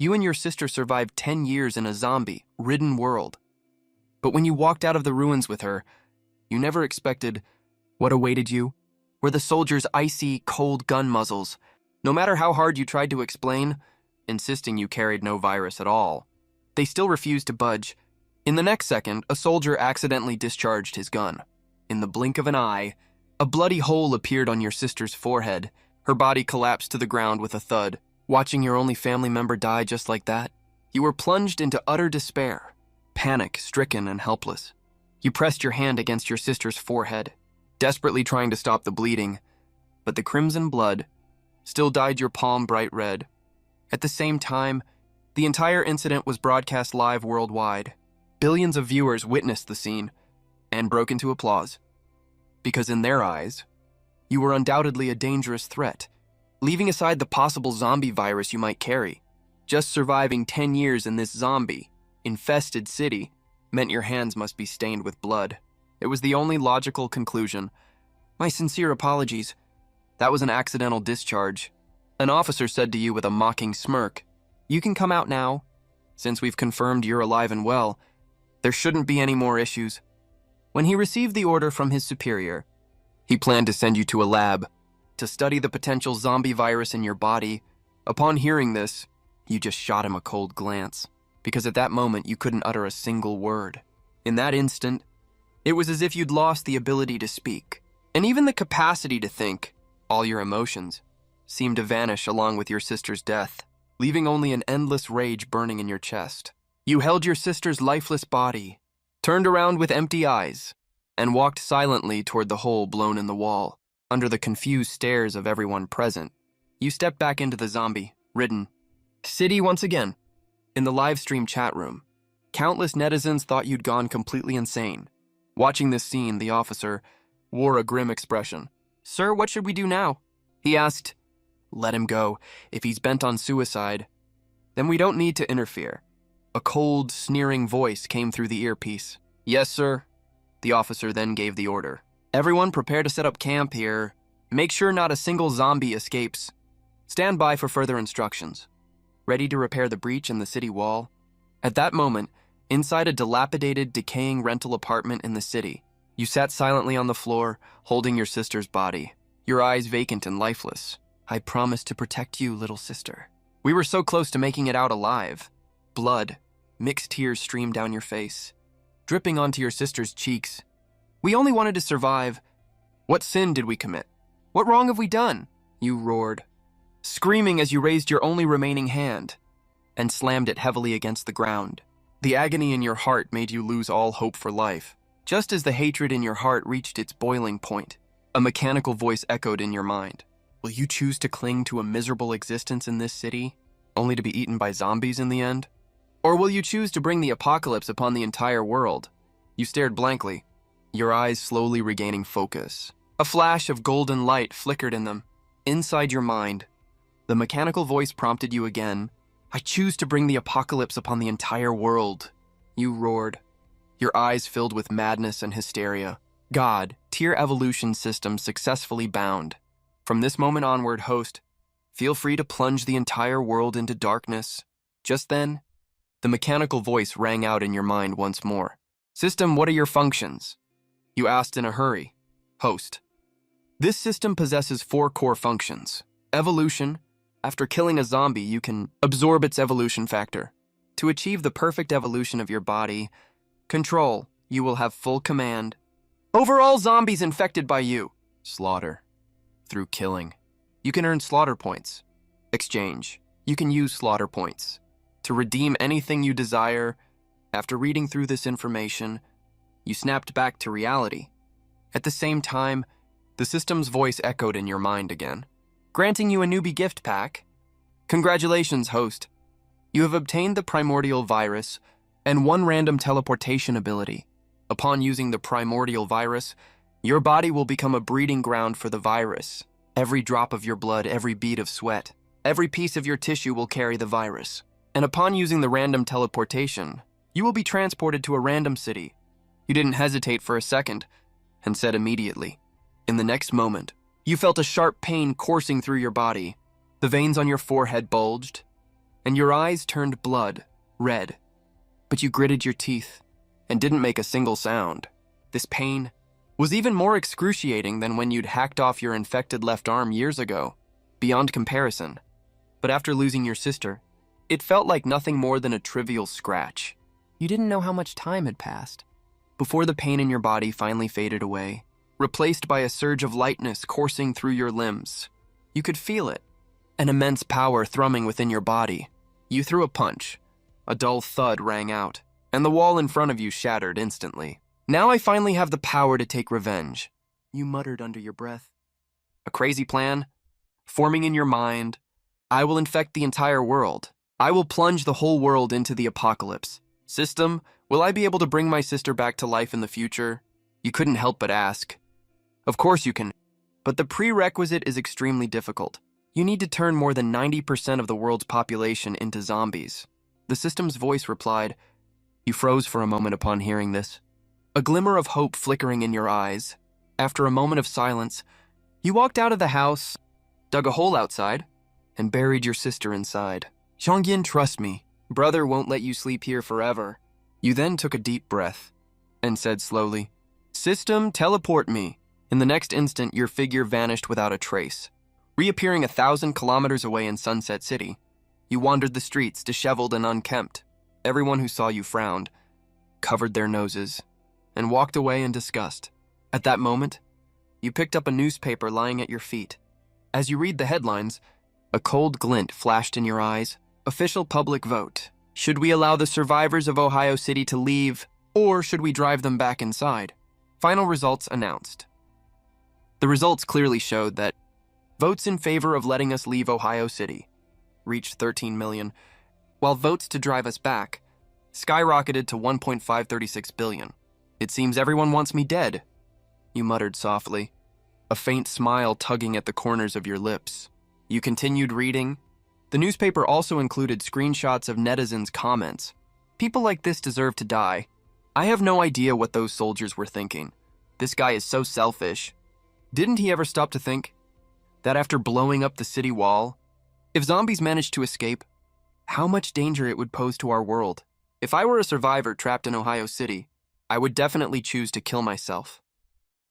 You and your sister survived 10 years in a zombie-ridden world. But when you walked out of the ruins with her, you never expected what awaited you were the soldiers' icy, cold gun muzzles. No matter how hard you tried to explain, insisting you carried no virus at all, they still refused to budge. In the next second, a soldier accidentally discharged his gun. In the blink of an eye, a bloody hole appeared on your sister's forehead. Her body collapsed to the ground with a thud. Watching your only family member die just like that, you were plunged into utter despair, panic-stricken and helpless. You pressed your hand against your sister's forehead, desperately trying to stop the bleeding, but the crimson blood still dyed your palm bright red. At the same time, the entire incident was broadcast live worldwide. Billions of viewers witnessed the scene and broke into applause, because in their eyes, you were undoubtedly a dangerous threat. Leaving aside the possible zombie virus you might carry, just surviving 10 years in this zombie-infested city meant your hands must be stained with blood. It was the only logical conclusion. My sincere apologies. That was an accidental discharge. An officer said to you with a mocking smirk, "You can come out now. Since we've confirmed you're alive and well, there shouldn't be any more issues." When he received the order from his superior, he planned to send you to a lab to study the potential zombie virus in your body. Upon hearing this, you just shot him a cold glance, because at that moment you couldn't utter a single word. In that instant, it was as if you'd lost the ability to speak, and even the capacity to think. All your emotions seemed to vanish along with your sister's death, leaving only an endless rage burning in your chest. You held your sister's lifeless body, turned around with empty eyes, and walked silently toward the hole blown in the wall. Under the confused stares of everyone present, you stepped back into the zombie-ridden city once again. In the livestream chat room, countless netizens thought you'd gone completely insane. Watching this scene, the officer wore a grim expression. "Sir, what should we do now?" He asked. "Let him go. If he's bent on suicide, then we don't need to interfere." A cold, sneering voice came through the earpiece. "Yes, sir." The officer then gave the order. "Everyone prepare to set up camp here. Make sure not a single zombie escapes. Stand by for further instructions." Ready to repair the breach in the city wall? At that moment, inside a dilapidated, decaying rental apartment in the city, you sat silently on the floor, holding your sister's body, your eyes vacant and lifeless. "I promised to protect you, little sister. We were so close to making it out alive." Blood, mixed tears streamed down your face, dripping onto your sister's cheeks. "We only wanted to survive. What sin did we commit? What wrong have we done?" you roared, screaming as you raised your only remaining hand and slammed it heavily against the ground. The agony in your heart made you lose all hope for life. Just as the hatred in your heart reached its boiling point, a mechanical voice echoed in your mind. Will you choose to cling to a miserable existence in this city, only to be eaten by zombies in the end? Or will you choose to bring the apocalypse upon the entire world? You stared blankly, your eyes slowly regaining focus. A flash of golden light flickered in them. Inside your mind, the mechanical voice prompted you again. I choose to bring the apocalypse upon the entire world, you roared, your eyes filled with madness and hysteria. God, tier evolution system successfully bound. From this moment onward, host, feel free to plunge the entire world into darkness. Just then, the mechanical voice rang out in your mind once more. System, what are your functions? You asked in a hurry. Host. This system possesses 4 core functions. Evolution. After killing a zombie, you can absorb its evolution factor. To achieve the perfect evolution of your body, control, you will have full command over all zombies infected by you. Slaughter. Through killing, you can earn slaughter points. Exchange. You can use slaughter points to redeem anything you desire. After reading through this information, you snapped back to reality. At the same time, the system's voice echoed in your mind again, granting you a newbie gift pack. Congratulations, host. You have obtained the primordial virus and 1 random teleportation ability. Upon using the primordial virus, your body will become a breeding ground for the virus. Every drop of your blood, every bead of sweat, every piece of your tissue will carry the virus. And upon using the random teleportation, you will be transported to a random city. You didn't hesitate for a second and said immediately. In the next moment, you felt a sharp pain coursing through your body. The veins on your forehead bulged, and your eyes turned blood red. But you gritted your teeth and didn't make a single sound. This pain was even more excruciating than when you'd hacked off your infected left arm years ago, beyond comparison. But after losing your sister, it felt like nothing more than a trivial scratch. You didn't know how much time had passed before the pain in your body finally faded away, replaced by a surge of lightness coursing through your limbs. You could feel it, an immense power thrumming within your body. You threw a punch. A dull thud rang out, and the wall in front of you shattered instantly. Now I finally have the power to take revenge, you muttered under your breath. A crazy plan, forming in your mind. I will infect the entire world. I will plunge the whole world into the apocalypse. System, will I be able to bring my sister back to life in the future? You couldn't help but ask. Of course you can, but the prerequisite is extremely difficult. You need to turn more than 90% of the world's population into zombies. The system's voice replied. You froze for a moment upon hearing this, a glimmer of hope flickering in your eyes. After a moment of silence, you walked out of the house, dug a hole outside, and buried your sister inside. Xiongyin, trust me, brother won't let you sleep here forever. You then took a deep breath and said slowly, System, teleport me. In the next instant, your figure vanished without a trace. Reappearing 1,000 kilometers away in Sunset City, you wandered the streets, disheveled and unkempt. Everyone who saw you frowned, covered their noses, and walked away in disgust. At that moment, you picked up a newspaper lying at your feet. As you read the headlines, a cold glint flashed in your eyes. Official public vote. Should we allow the survivors of Ohio City to leave, or should we drive them back inside? Final results announced. The results clearly showed that votes in favor of letting us leave Ohio City reached 13 million, while votes to drive us back skyrocketed to 1.536 billion. It seems everyone wants me dead, you muttered softly, a faint smile tugging at the corners of your lips. You continued reading. The newspaper also included screenshots of netizens' comments. People like this deserve to die. I have no idea what those soldiers were thinking. This guy is so selfish. Didn't he ever stop to think that after blowing up the city wall, if zombies managed to escape, how much danger it would pose to our world? If I were a survivor trapped in Ohio City, I would definitely choose to kill myself.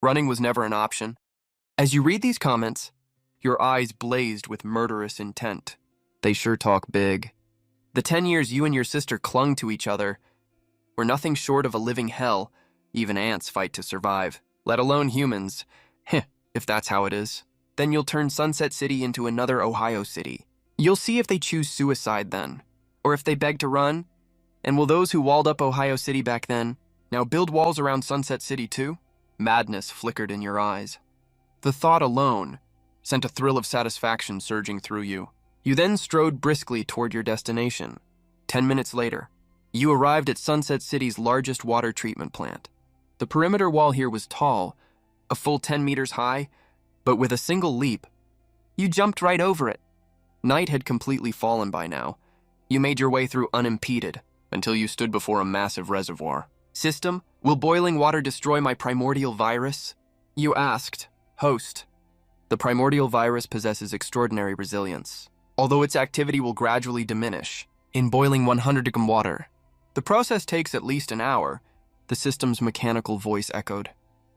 Running was never an option. As you read these comments, your eyes blazed with murderous intent. They sure talk big. The 10 years you and your sister clung to each other were nothing short of a living hell. Even ants fight to survive, let alone humans. Heh, if that's how it is. Then you'll turn Sunset City into another Ohio City. You'll see if they choose suicide then, or if they beg to run. And will those who walled up Ohio City back then now build walls around Sunset City too? Madness flickered in your eyes. The thought alone sent a thrill of satisfaction surging through you. You then strode briskly toward your destination. 10 minutes later, you arrived at Sunset City's largest water treatment plant. The perimeter wall here was tall, a full 10 meters high, but with a single leap, you jumped right over it. Night had completely fallen by now. You made your way through unimpeded until you stood before a massive reservoir. System, will boiling water destroy my primordial virus? You asked. Host, the primordial virus possesses extraordinary resilience, although its activity will gradually diminish in boiling 100-degree water. The process takes at least an hour, the system's mechanical voice echoed.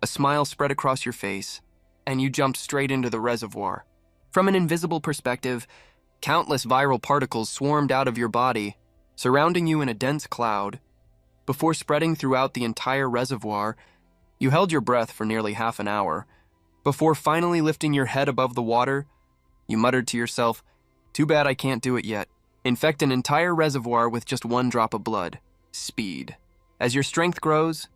A smile spread across your face, and you jumped straight into the reservoir. From an invisible perspective, countless viral particles swarmed out of your body, surrounding you in a dense cloud. Before spreading throughout the entire reservoir, you held your breath for nearly half an hour. Before finally lifting your head above the water, you muttered to yourself, too bad I can't do it yet. Infect an entire reservoir with just one drop of blood. Speed. As your strength grows,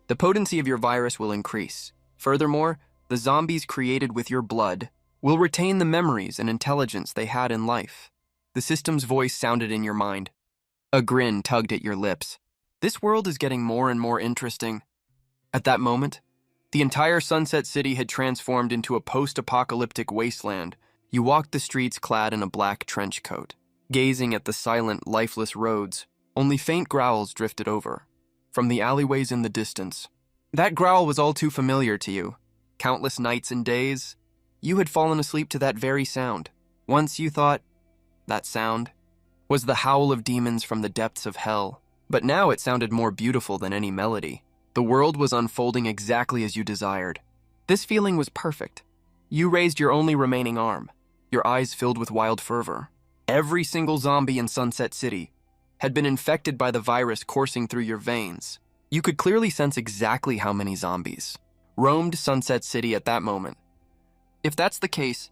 the potency of your virus will increase. Furthermore, the zombies created with your blood will retain the memories and intelligence they had in life. The system's voice sounded in your mind. A grin tugged at your lips. This world is getting more and more interesting. At that moment, the entire Sunset City had transformed into a post-apocalyptic wasteland. You walked the streets clad in a black trench coat, gazing at the silent, lifeless roads. Only faint growls drifted over from the alleyways in the distance. That growl was all too familiar to you. Countless nights and days, you had fallen asleep to that very sound. Once you thought, that sound was the howl of demons from the depths of hell, but now it sounded more beautiful than any melody. The world was unfolding exactly as you desired. This feeling was perfect. You raised your only remaining arm, your eyes filled with wild fervor. Every single zombie in Sunset City had been infected by the virus coursing through your veins. You could clearly sense exactly how many zombies roamed Sunset City at that moment. If that's the case,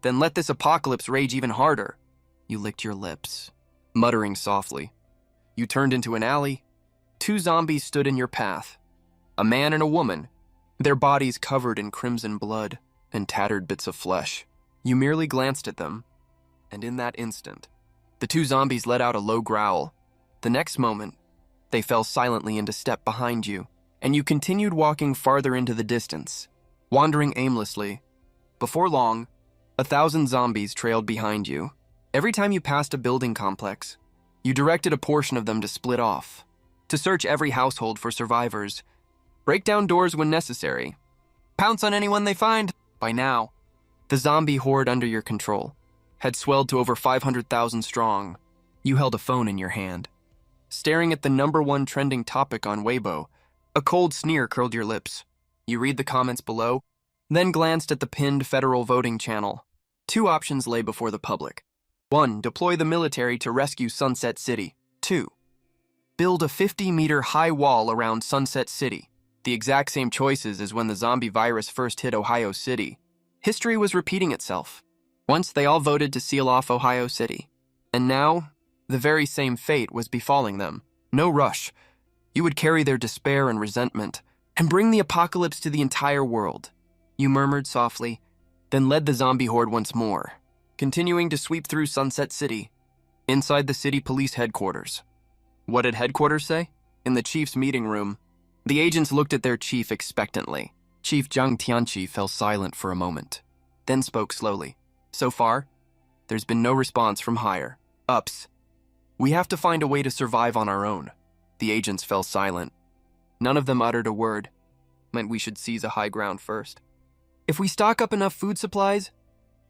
then let this apocalypse rage even harder. You licked your lips, muttering softly. You turned into an alley. 2 zombies stood in your path, a man and a woman, their bodies covered in crimson blood and tattered bits of flesh. You merely glanced at them, and in that instant, the 2 zombies let out a low growl. The next moment, they fell silently into step behind you, and you continued walking farther into the distance, wandering aimlessly. Before long, 1,000 zombies trailed behind you. Every time you passed a building complex, you directed a portion of them to split off, to search every household for survivors, break down doors when necessary, pounce on anyone they find. By now, the zombie horde under your control had swelled to over 500,000 strong. You held a phone in your hand, staring at the #1 trending topic on Weibo. A cold sneer curled your lips. You read the comments below, then glanced at the pinned federal voting channel. 2 options lay before the public. 1. Deploy the military to rescue Sunset City. 2. Build a 50-meter high wall around Sunset City. The exact same choices as when the zombie virus first hit Ohio City. History was repeating itself. Once they all voted to seal off Ohio City. And now, the very same fate was befalling them. No rush. You would carry their despair and resentment and bring the apocalypse to the entire world. You murmured softly, then led the zombie horde once more, continuing to sweep through Sunset City. Inside the city police headquarters. What did headquarters say? In the chief's meeting room, the agents looked at their chief expectantly. Chief Zhang Tianqi fell silent for a moment, then spoke slowly. So far, there's been no response from higher ups. We have to find a way to survive on our own. The agents fell silent. None of them uttered a word. Meant we should seize a high ground first. If we stock up enough food supplies,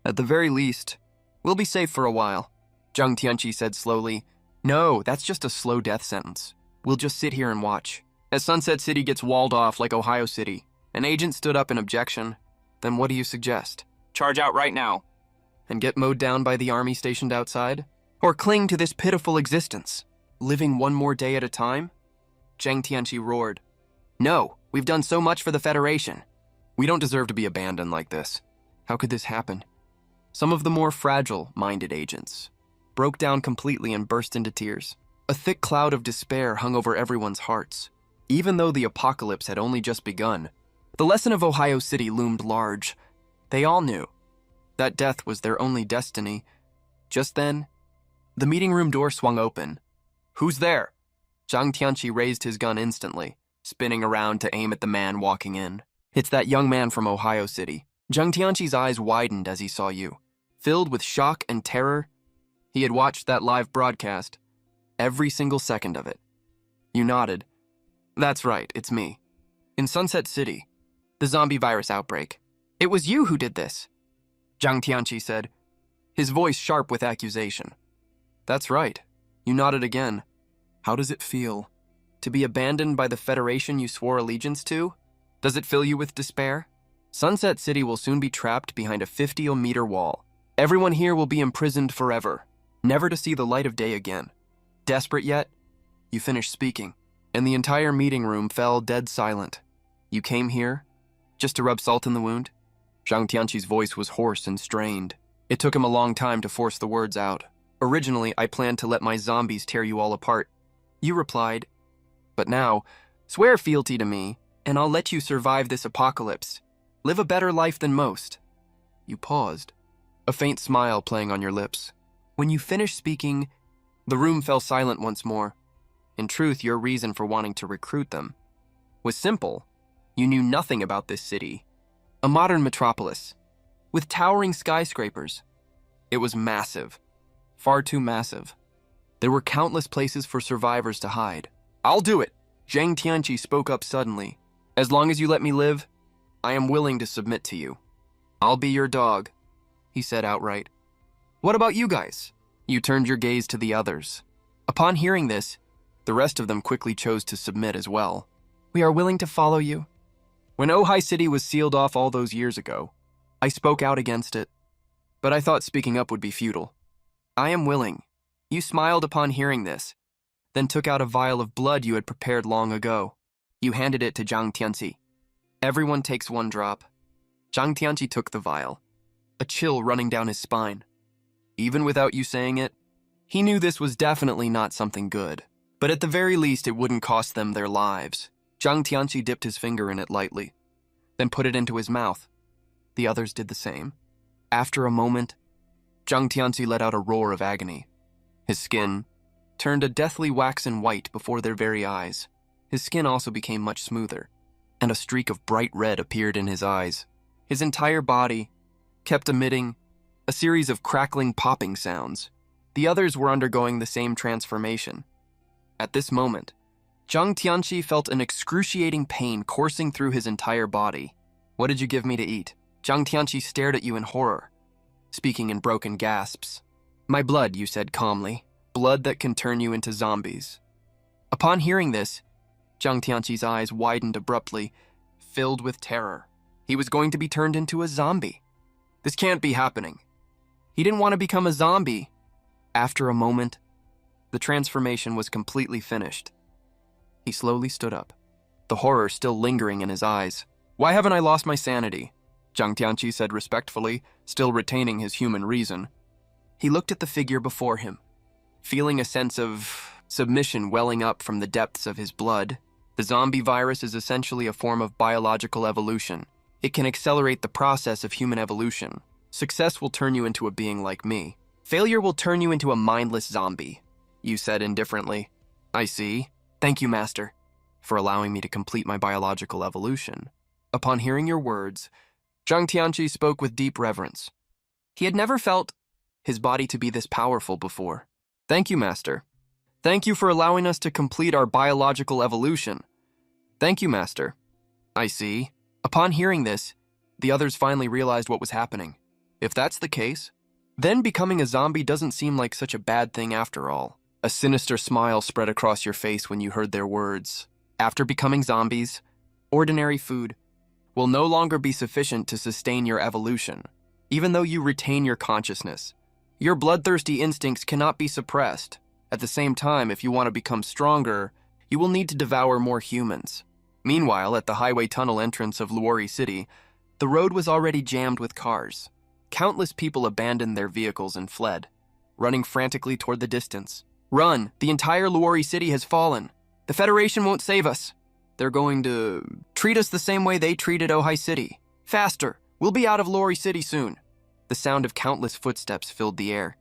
at the very least, we'll be safe for a while. Zhang Tianqi said slowly. No, that's just a slow death sentence. We'll just sit here and watch. As Sunset City gets walled off like Ohio City, an agent stood up in objection. Then what do you suggest? Charge out right now. And get mowed down by the army stationed outside? Or cling to this pitiful existence, living one more day at a time? Zhang Tianqi roared. No, we've done so much for the Federation. We don't deserve to be abandoned like this. How could this happen? Some of the more fragile-minded agents broke down completely and burst into tears. A thick cloud of despair hung over everyone's hearts. Even though the apocalypse had only just begun, the lesson of Ohio City loomed large. They all knew that death was their only destiny. Just then, the meeting room door swung open. Who's there? Zhang Tianqi raised his gun instantly, spinning around to aim at the man walking in. It's that young man from Ohio City. Zhang Tianqi's eyes widened as he saw you. Filled with shock and terror, he had watched that live broadcast, every single second of it. You nodded. That's right, it's me. In Sunset City, the zombie virus outbreak. It was you who did this, Zhang Tianqi said, his voice sharp with accusation. That's right. You nodded again. How does it feel? To be abandoned by the Federation you swore allegiance to? Does it fill you with despair? Sunset City will soon be trapped behind a 50-meter wall. Everyone here will be imprisoned forever, never to see the light of day again. Desperate yet? You finished speaking, and the entire meeting room fell dead silent. You came here just to rub salt in the wound? Zhang Tianqi's voice was hoarse and strained. It took him a long time to force the words out. Originally, I planned to let my zombies tear you all apart. You replied, but now, swear fealty to me, and I'll let you survive this apocalypse. Live a better life than most. You paused, a faint smile playing on your lips. When you finished speaking, the room fell silent once more. In truth, your reason for wanting to recruit them was simple. You knew nothing about this city. A modern metropolis, with towering skyscrapers. It was massive, far too massive. There were countless places for survivors to hide. I'll do it, Zhang Tianqi spoke up suddenly. As long as you let me live, I am willing to submit to you. I'll be your dog, he said outright. What about you guys? You turned your gaze to the others. Upon hearing this, the rest of them quickly chose to submit as well. We are willing to follow you. When Ojai City was sealed off all those years ago, I spoke out against it, but I thought speaking up would be futile. I am willing. You smiled upon hearing this, then took out a vial of blood you had prepared long ago. You handed it to Zhang Tianqi. Everyone takes one drop. Zhang Tianqi took the vial, a chill running down his spine. Even without you saying it, he knew this was definitely not something good, but at the very least it wouldn't cost them their lives. Zhang Tianqi dipped his finger in it lightly, then put it into his mouth. The others did the same. After a moment, Zhang Tianqi let out a roar of agony. His skin turned a deathly waxen white before their very eyes. His skin also became much smoother, and a streak of bright red appeared in his eyes. His entire body kept emitting a series of crackling, popping sounds. The others were undergoing the same transformation. At this moment, Zhang Tianqi felt an excruciating pain coursing through his entire body. What did you give me to eat? Zhang Tianqi stared at you in horror, speaking in broken gasps. My blood, you said calmly. Blood that can turn you into zombies. Upon hearing this, Zhang Tianqi's eyes widened abruptly, filled with terror. He was going to be turned into a zombie. This can't be happening. He didn't want to become a zombie. After a moment, the transformation was completely finished. He slowly stood up, the horror still lingering in his eyes. Why haven't I lost my sanity? Zhang Tianqi said respectfully, still retaining his human reason. He looked at the figure before him, feeling a sense of submission welling up from the depths of his blood. The zombie virus is essentially a form of biological evolution. It can accelerate the process of human evolution. Success will turn you into a being like me. Failure will turn you into a mindless zombie, you said indifferently. I see. Thank you, Master, for allowing me to complete my biological evolution. Upon hearing your words, Zhang Tianqi spoke with deep reverence. He had never felt his body to be this powerful before. Thank you, Master. Thank you for allowing us to complete our biological evolution. Thank you, Master. I see. Upon hearing this, the others finally realized what was happening. If that's the case, then becoming a zombie doesn't seem like such a bad thing after all. A sinister smile spread across your face when you heard their words. After becoming zombies, ordinary food will no longer be sufficient to sustain your evolution. Even though you retain your consciousness, your bloodthirsty instincts cannot be suppressed. At the same time, if you want to become stronger, you will need to devour more humans. Meanwhile, at the highway tunnel entrance of Luori City, the road was already jammed with cars. Countless people abandoned their vehicles and fled, running frantically toward the distance. Run! The entire Luori City has fallen. The Federation won't save us. They're going to treat us the same way they treated Ojai City. Faster! We'll be out of Luori City soon. The sound of countless footsteps filled the air.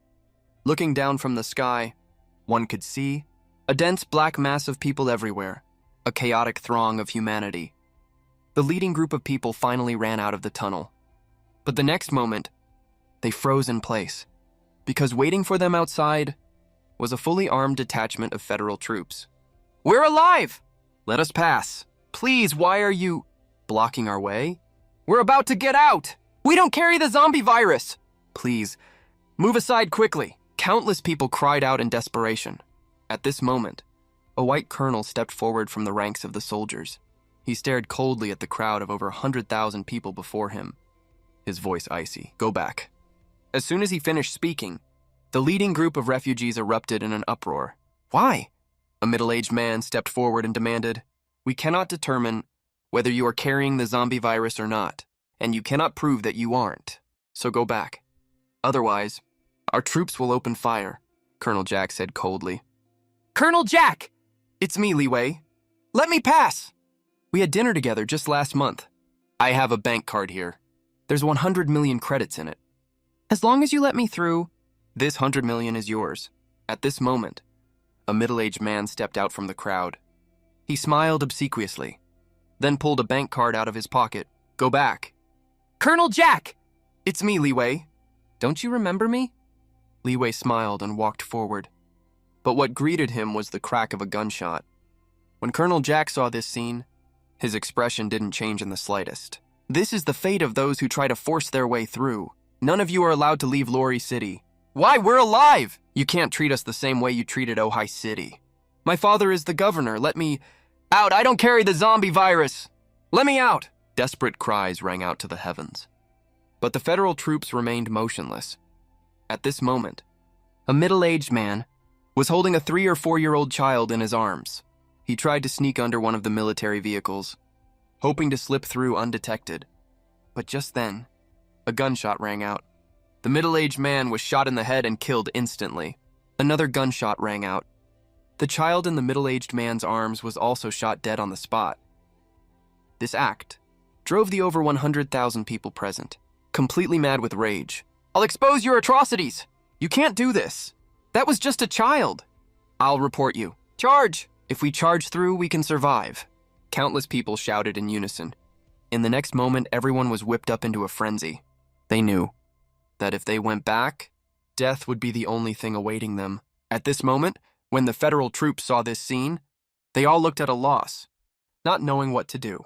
Looking down from the sky, one could see a dense black mass of people everywhere, a chaotic throng of humanity. The leading group of people finally ran out of the tunnel. But the next moment, they froze in place, because waiting for them outside was a fully armed detachment of federal troops. We're alive! Let us pass. Please, why are you blocking our way? We're about to get out! We don't carry the zombie virus! Please, move aside quickly. Countless people cried out in desperation. At this moment, a white colonel stepped forward from the ranks of the soldiers. He stared coldly at the crowd of over 100,000 people before him, his voice icy. Go back. As soon as he finished speaking, the leading group of refugees erupted in an uproar. Why? A middle-aged man stepped forward and demanded, We cannot determine whether you are carrying the zombie virus or not, and you cannot prove that you aren't. So go back. Otherwise, our troops will open fire, Colonel Jack said coldly. Colonel Jack! It's me, Li Wei. Let me pass! We had dinner together just last month. I have a bank card here. There's 100 million credits in it. As long as you let me through, this 100 million is yours. At this moment, a middle-aged man stepped out from the crowd. He smiled obsequiously, then pulled a bank card out of his pocket. Go back. Colonel Jack! It's me, Li Wei. Don't you remember me? Li Wei smiled and walked forward. But what greeted him was the crack of a gunshot. When Colonel Jack saw this scene, his expression didn't change in the slightest. This is the fate of those who try to force their way through. None of you are allowed to leave Luori City. Why, we're alive! You can't treat us the same way you treated Ojai City. My father is the governor. Let me out. I don't carry the zombie virus. Let me out! Desperate cries rang out to the heavens. But the federal troops remained motionless. At this moment, a middle-aged man was holding a 3 or 4-year-old child in his arms. He tried to sneak under one of the military vehicles, hoping to slip through undetected. But just then, a gunshot rang out. The middle-aged man was shot in the head and killed instantly. Another gunshot rang out. The child in the middle-aged man's arms was also shot dead on the spot. This act drove the over 100,000 people present, completely mad with rage. I'll expose your atrocities! You can't do this! That was just a child! I'll report you. Charge! If we charge through, we can survive. Countless people shouted in unison. In the next moment, everyone was whipped up into a frenzy. They knew that if they went back, death would be the only thing awaiting them. At this moment, when the federal troops saw this scene, they all looked at a loss, not knowing what to do.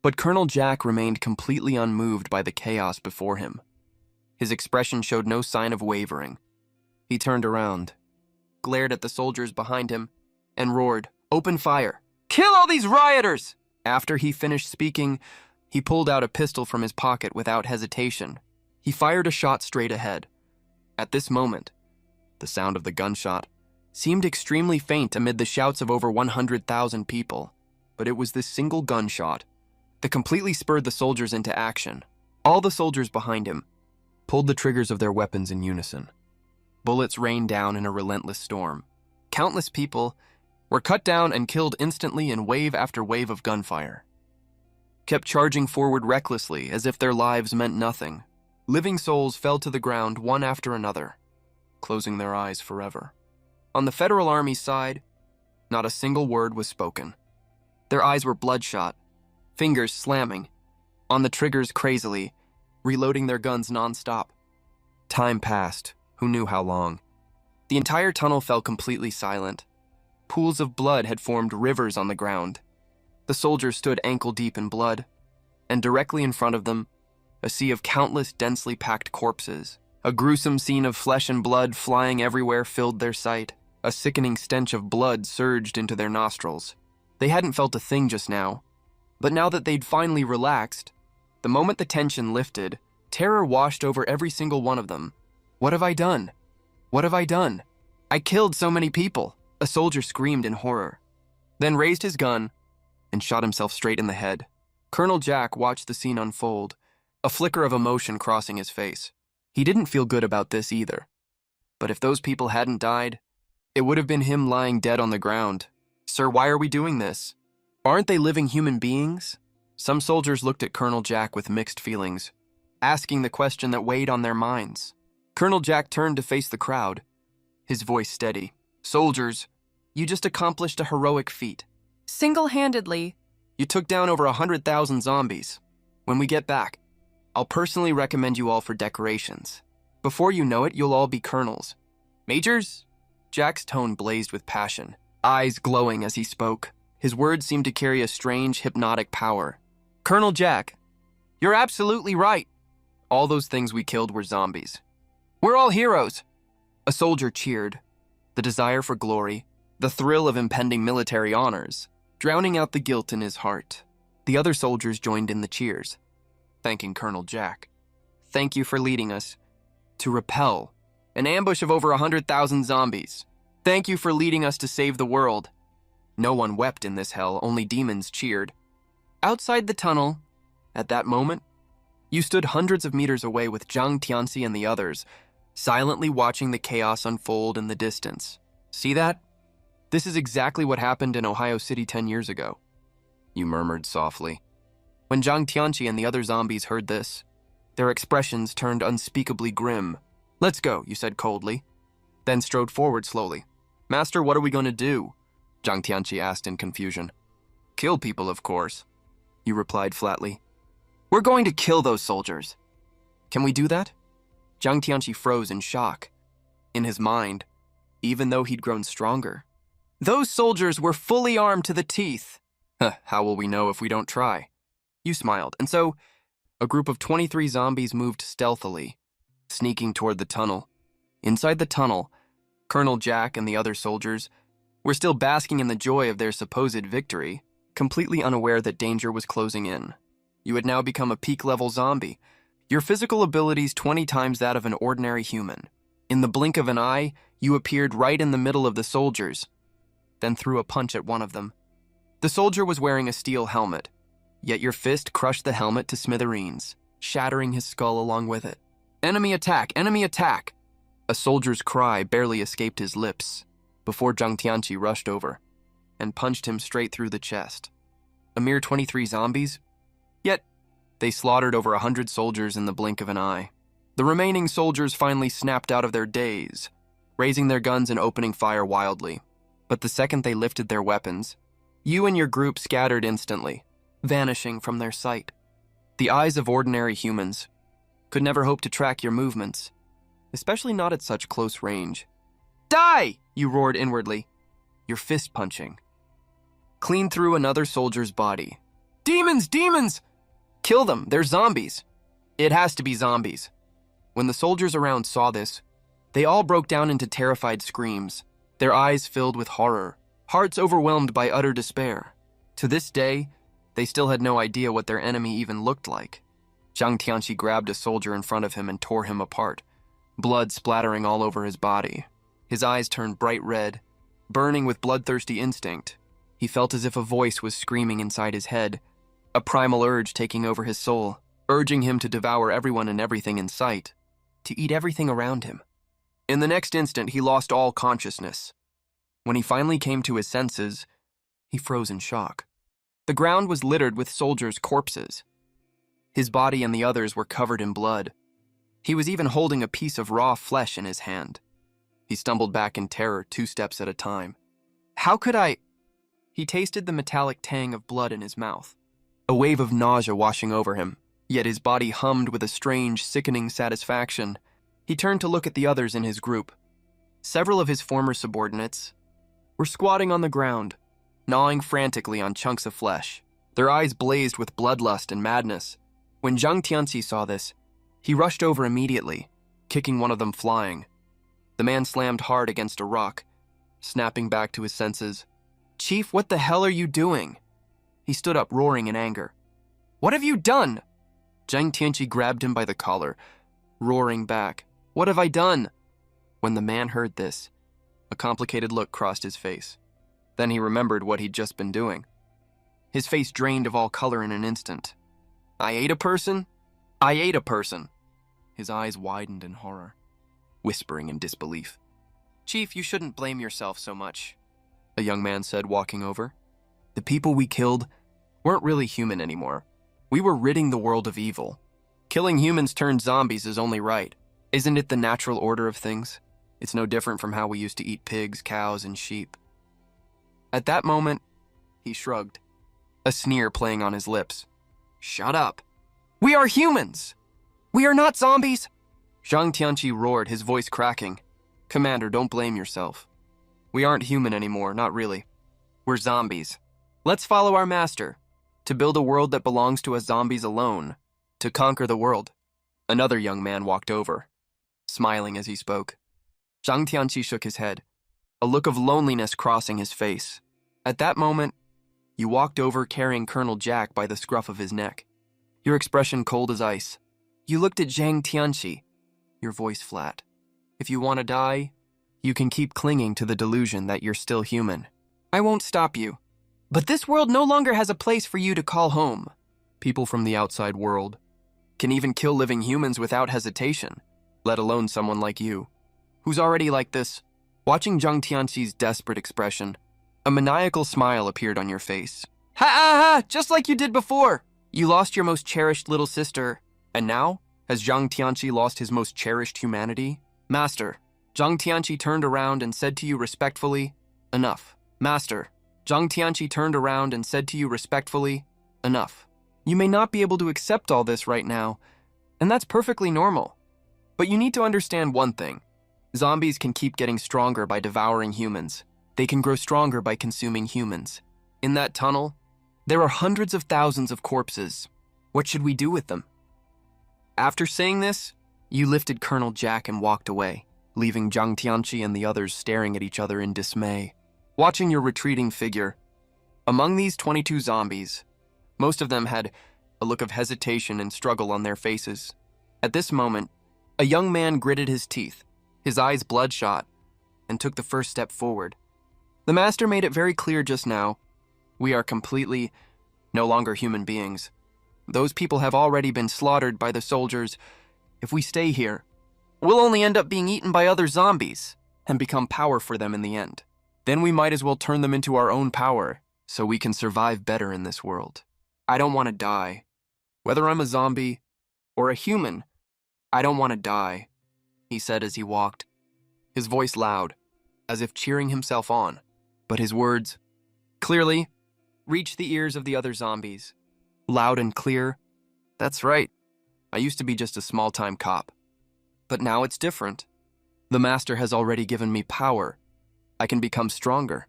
But Colonel Jack remained completely unmoved by the chaos before him. His expression showed no sign of wavering. He turned around, glared at the soldiers behind him, and roared, "Open fire! Kill all these rioters!" After he finished speaking, he pulled out a pistol from his pocket without hesitation. He fired a shot straight ahead. At this moment, the sound of the gunshot seemed extremely faint amid the shouts of over 100,000 people. But it was this single gunshot that completely spurred the soldiers into action. All the soldiers behind him pulled the triggers of their weapons in unison. Bullets rained down in a relentless storm. Countless people were cut down and killed instantly in wave after wave of gunfire, kept charging forward recklessly as if their lives meant nothing. Living souls fell to the ground one after another, closing their eyes forever. On the Federal Army's side, not a single word was spoken. Their eyes were bloodshot, fingers slamming on the triggers crazily, reloading their guns non-stop. Time passed, who knew how long. The entire tunnel fell completely silent. Pools of blood had formed rivers on the ground. The soldiers stood ankle-deep in blood, and directly in front of them, a sea of countless densely packed corpses. A gruesome scene of flesh and blood flying everywhere filled their sight. A sickening stench of blood surged into their nostrils. They hadn't felt a thing just now, but now that they'd finally relaxed, the moment the tension lifted, terror washed over every single one of them. What have I done? What have I done? I killed so many people, a soldier screamed in horror, then raised his gun and shot himself straight in the head. Colonel Jack watched the scene unfold, a flicker of emotion crossing his face. He didn't feel good about this either. But if those people hadn't died, it would have been him lying dead on the ground. Sir, why are we doing this? Aren't they living human beings? Some soldiers looked at Colonel Jack with mixed feelings, asking the question that weighed on their minds. Colonel Jack turned to face the crowd, his voice steady. Soldiers, you just accomplished a heroic feat. Single-handedly, you took down over 100,000 zombies. When we get back, I'll personally recommend you all for decorations. Before you know it, you'll all be colonels. Majors? Jack's tone blazed with passion, eyes glowing as he spoke. His words seemed to carry a strange, hypnotic power. Colonel Jack, you're absolutely right. All those things we killed were zombies. We're all heroes. A soldier cheered, the desire for glory, the thrill of impending military honors, drowning out the guilt in his heart. The other soldiers joined in the cheers, thanking Colonel Jack. Thank you for leading us to repel an ambush of over 100,000 zombies. Thank you for leading us to save the world. No one wept in this hell, only demons cheered. Outside the tunnel, at that moment, you stood hundreds of meters away with Zhang Tianxi and the others, silently watching the chaos unfold in the distance. See that? This is exactly what happened in Ohio City 10 years ago. You murmured softly. When Zhang Tianxi and the other zombies heard this, their expressions turned unspeakably grim. Let's go, you said coldly, then strode forward slowly. Master, what are we going to do? Zhang Tianxi asked in confusion. Kill people, of course, you replied flatly. We're going to kill those soldiers. Can we do that? Zhang Tianxi froze in shock. In his mind, even though he'd grown stronger, those soldiers were fully armed to the teeth. How will we know if we don't try? You smiled, and so a group of 23 zombies moved stealthily, sneaking toward the tunnel, Inside the tunnel, Colonel Jack and the other soldiers were still basking in the joy of their supposed victory, completely unaware that danger was closing in. You had now become a peak-level zombie, your physical abilities 20 times that of an ordinary human. In the blink of an eye, you appeared right in the middle of the soldiers, then threw a punch at one of them. The soldier was wearing a steel helmet, yet your fist crushed the helmet to smithereens, shattering his skull along with it. Enemy attack! Enemy attack! A soldier's cry barely escaped his lips before Zhang Tianqi rushed over and punched him straight through the chest. A mere 23 zombies? Yet, they slaughtered over 100 soldiers in the blink of an eye. The remaining soldiers finally snapped out of their daze, raising their guns and opening fire wildly. But the second they lifted their weapons, you and your group scattered instantly, vanishing from their sight. The eyes of ordinary humans could never hope to track your movements, especially not at such close range. Die! You roared inwardly, your fist punching clean through another soldier's body. Demons! Demons! Kill them, they're zombies. It has to be zombies. When the soldiers around saw this, they all broke down into terrified screams, their eyes filled with horror, hearts overwhelmed by utter despair. To this day, they still had no idea what their enemy even looked like. Zhang Tianqi grabbed a soldier in front of him and tore him apart, blood splattering all over his body. His eyes turned bright red, burning with bloodthirsty instinct. He felt as if a voice was screaming inside his head, a primal urge taking over his soul, urging him to devour everyone and everything in sight, to eat everything around him. In the next instant, he lost all consciousness. When he finally came to his senses, he froze in shock. The ground was littered with soldiers' corpses. His body and the others were covered in blood. He was even holding a piece of raw flesh in his hand. He stumbled back in terror 2 steps at a time. How could I? He tasted the metallic tang of blood in his mouth, a wave of nausea washing over him, yet his body hummed with a strange, sickening satisfaction. He turned to look at the others in his group. Several of his former subordinates were squatting on the ground, gnawing frantically on chunks of flesh. Their eyes blazed with bloodlust and madness. When Zhang Tianqi saw this, he rushed over immediately, kicking one of them flying. The man slammed hard against a rock, snapping back to his senses. Chief, what the hell are you doing? He stood up, roaring in anger. What have you done? Zhang Tianqi grabbed him by the collar, roaring back. What have I done? When the man heard this, a complicated look crossed his face. Then he remembered what he'd just been doing. His face drained of all color in an instant. I ate a person? I ate a person. His eyes widened in horror, whispering in disbelief. Chief, you shouldn't blame yourself so much, a young man said, walking over. The people we killed weren't really human anymore. We were ridding the world of evil. Killing humans turned zombies is only right. Isn't it the natural order of things? It's no different from how we used to eat pigs, cows, and sheep. At that moment, he shrugged, a sneer playing on his lips. Shut up. We are humans! We are not zombies! Zhang Tianqi roared, his voice cracking. Commander, don't blame yourself. We aren't human anymore, not really. We're zombies. Let's follow our master, to build a world that belongs to us zombies alone, to conquer the world. Another young man walked over, smiling as he spoke. Zhang Tianqi shook his head, a look of loneliness crossing his face. At that moment, you walked over carrying Colonel Jack by the scruff of his neck, your expression cold as ice. You looked at Zhang Tianqi, your voice flat. If you want to die, you can keep clinging to the delusion that you're still human. I won't stop you. But this world no longer has a place for you to call home. People from the outside world can even kill living humans without hesitation, let alone someone like you, who's already like this. Watching Zhang Tianqi's desperate expression, a maniacal smile appeared on your face. Ha ha ha! Just like you did before! You lost your most cherished little sister, and now, has Zhang Tianqi lost his most cherished humanity? Master, Zhang Tianqi turned around and said to you respectfully, enough. Master, Zhang Tianqi turned around and said to you respectfully, enough. You may not be able to accept all this right now, and that's perfectly normal. But you need to understand one thing. Zombies can keep getting stronger by devouring humans. They can grow stronger by consuming humans. In that tunnel, there are hundreds of thousands of corpses. What should we do with them? After saying this, you lifted Colonel Jack and walked away, leaving Zhang Tianqi and the others staring at each other in dismay. Watching your retreating figure. Among these 22 zombies, most of them had a look of hesitation and struggle on their faces. At this moment, a young man gritted his teeth, his eyes bloodshot, and took the first step forward. The master made it very clear just now, we are completely no longer human beings. Those people have already been slaughtered by the soldiers. If we stay here, we'll only end up being eaten by other zombies and become power for them in the end. Then we might as well turn them into our own power so we can survive better in this world. I don't want to die. Whether I'm a zombie or a human, I don't want to die, he said as he walked, his voice loud, as if cheering himself on. But his words, clearly, reached the ears of the other zombies. Loud and clear. That's right. I used to be just a small-time cop. But now it's different. The master has already given me power. I can become stronger.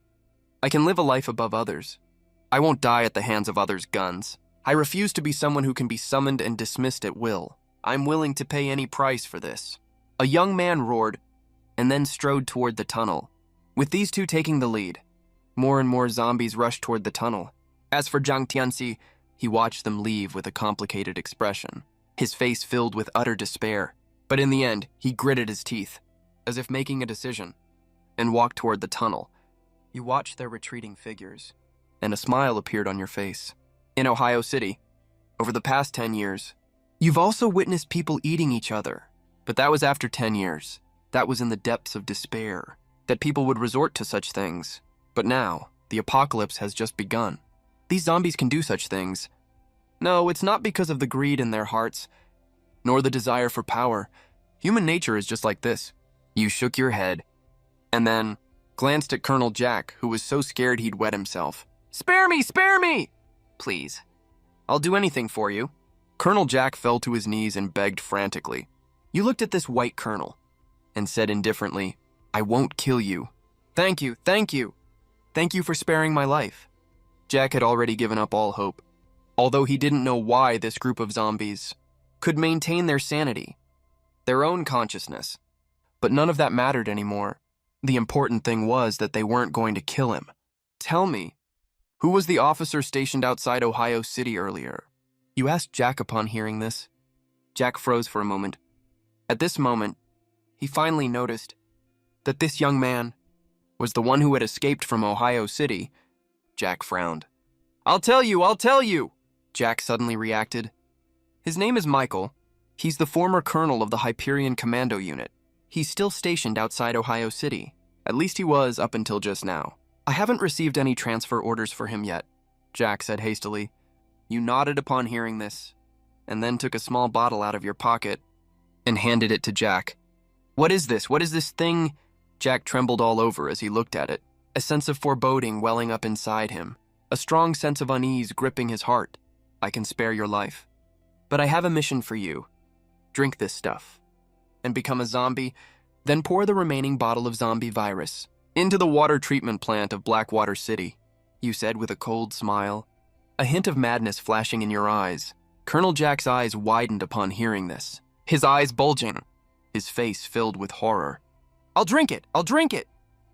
I can live a life above others. I won't die at the hands of others' guns. I refuse to be someone who can be summoned and dismissed at will. I'm willing to pay any price for this. A young man roared, and then strode toward the tunnel. With these two taking the lead, more and more zombies rushed toward the tunnel. As for Zhang Tianxi, he watched them leave with a complicated expression, his face filled with utter despair. But in the end, he gritted his teeth, as if making a decision, and walked toward the tunnel. You watched their retreating figures, and a smile appeared on your face. In Ohio City, over the past 10 years, you've also witnessed people eating each other. But that was after 10 years. That was in the depths of despair, that people would resort to such things. But now, the apocalypse has just begun. These zombies can do such things. No, it's not because of the greed in their hearts, nor the desire for power. Human nature is just like this. You shook your head, and then glanced at Colonel Jack, who was so scared he'd wet himself. Spare me! Spare me! Please. I'll do anything for you. Colonel Jack fell to his knees and begged frantically. You looked at this white colonel and said indifferently, I won't kill you. Thank you, thank you. Thank you for sparing my life. Jack had already given up all hope, although he didn't know why this group of zombies could maintain their sanity, their own consciousness. But none of that mattered anymore. The important thing was that they weren't going to kill him. Tell me, who was the officer stationed outside Ohio City earlier? You asked Jack upon hearing this. Jack froze for a moment. At this moment, he finally noticed that this young man was the one who had escaped from Ohio City. Jack frowned. I'll tell you, Jack suddenly reacted. His name is Michael. He's the former colonel of the Hyperion Commando Unit. He's still stationed outside Ohio City. At least he was up until just now. I haven't received any transfer orders for him yet, Jack said hastily. You nodded upon hearing this, and then took a small bottle out of your pocket and handed it to Jack. What is this? What is this thing? Jack trembled all over as he looked at it, a sense of foreboding welling up inside him, a strong sense of unease gripping his heart. I can spare your life, but I have a mission for you. Drink this stuff and become a zombie, then pour the remaining bottle of zombie virus into the water treatment plant of Blackwater City, you said with a cold smile, a hint of madness flashing in your eyes. Colonel Jack's eyes widened upon hearing this, his eyes bulging, his face filled with horror. I'll drink it!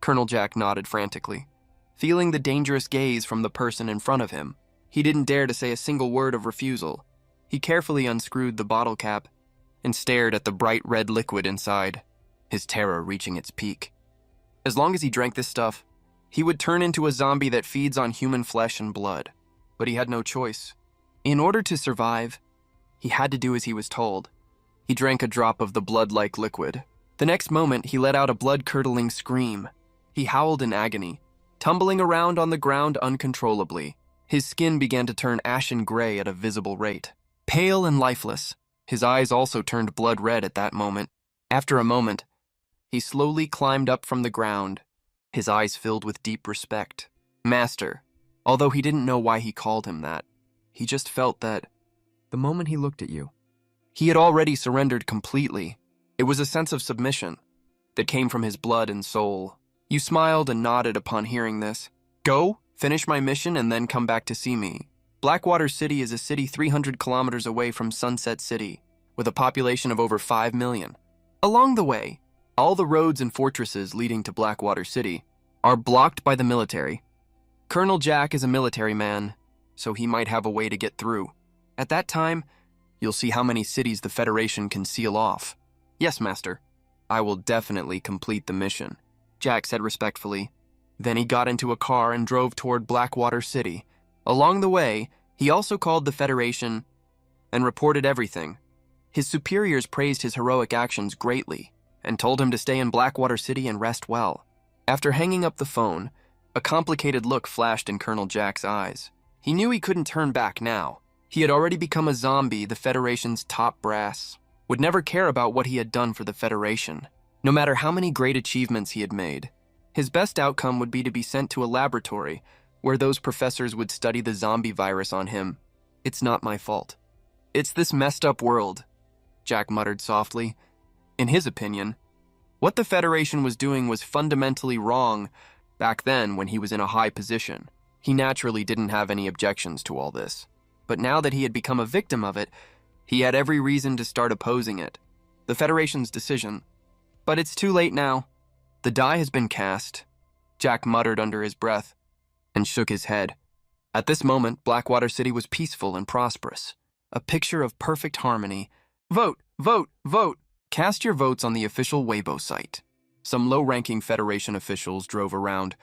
Colonel Jack nodded frantically, feeling the dangerous gaze from the person in front of him. He didn't dare to say a single word of refusal. He carefully unscrewed the bottle cap and stared at the bright red liquid inside, his terror reaching its peak. As long as he drank this stuff, he would turn into a zombie that feeds on human flesh and blood. But he had no choice. In order to survive, he had to do as he was told. He drank a drop of the blood-like liquid. The next moment, he let out a blood-curdling scream. He howled in agony, tumbling around on the ground uncontrollably. His skin began to turn ashen gray at a visible rate. Pale and lifeless, his eyes also turned blood red at that moment. After a moment, he slowly climbed up from the ground, his eyes filled with deep respect. Master, although he didn't know why he called him that. He just felt that, the moment he looked at you, he had already surrendered completely. It was a sense of submission that came from his blood and soul. You smiled and nodded upon hearing this. Go, finish my mission, and then come back to see me. Blackwater City is a city 300 kilometers away from Sunset City, with a population of over 5 million. Along the way, All the roads and fortresses leading to Blackwater City are blocked by the military. Colonel Jack is a military man, so he might have a way to get through. At that time, you'll see how many cities the Federation can seal off. Yes, Master. I will definitely complete the mission, Jack said respectfully. Then he got into a car and drove toward Blackwater City. Along the way, he also called the Federation and reported everything. His superiors praised his heroic actions greatly and told him to stay in Blackwater City and rest well. After hanging up the phone, a complicated look flashed in Colonel Jack's eyes. He knew he couldn't turn back now. He had already become a zombie. The Federation's top brass would never care about what he had done for the Federation, no matter how many great achievements he had made. His best outcome would be to be sent to a laboratory where those professors would study the zombie virus on him. It's not my fault. It's this messed up world, Jack muttered softly. In his opinion, what the Federation was doing was fundamentally wrong. Back then, when he was in a high position, he naturally didn't have any objections to all this. But now that he had become a victim of it, he had every reason to start opposing it. The Federation's decision. But it's too late now. The die has been cast, Jack muttered under his breath and shook his head. At this moment, Blackwater City was peaceful and prosperous, a picture of perfect harmony. Vote, vote, vote! Cast your votes on the official Weibo site. Some low-ranking Federation officials drove around,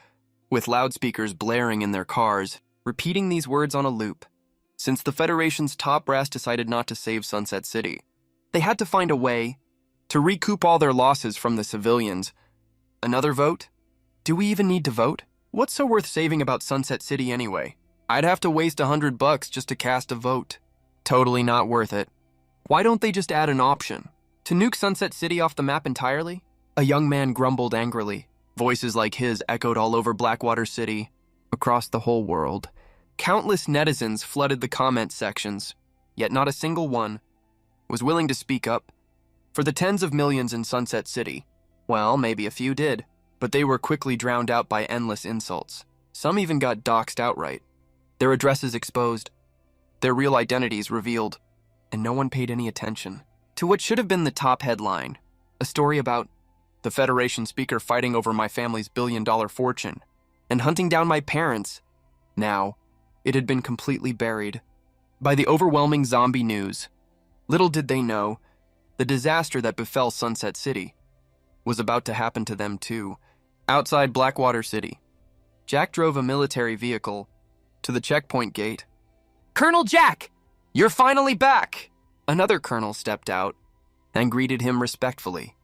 with loudspeakers blaring in their cars, repeating these words on a loop. Since the Federation's top brass decided not to save Sunset City, they had to find a way to recoup all their losses from the civilians. Another vote? Do we even need to vote? What's so worth saving about Sunset City anyway? I'd have to waste $100 just to cast a vote. Totally not worth it. Why don't they just add an option? To nuke Sunset City off the map entirely? A young man grumbled angrily. Voices like his echoed all over Blackwater City, across the whole world. Countless netizens flooded the comment sections, yet not a single one was willing to speak up. For the tens of millions in Sunset City, well, maybe a few did, but they were quickly drowned out by endless insults. Some even got doxxed outright. Their addresses exposed, their real identities revealed, and no one paid any attention to what should have been the top headline, a story about the Federation speaker fighting over my family's billion-dollar fortune and hunting down my parents. Now, it had been completely buried by the overwhelming zombie news. Little did they know, the disaster that befell Sunset City was about to happen to them too. Outside Blackwater City, Jack drove a military vehicle to the checkpoint gate. Colonel Jack, you're finally back! Another colonel stepped out and greeted him respectfully.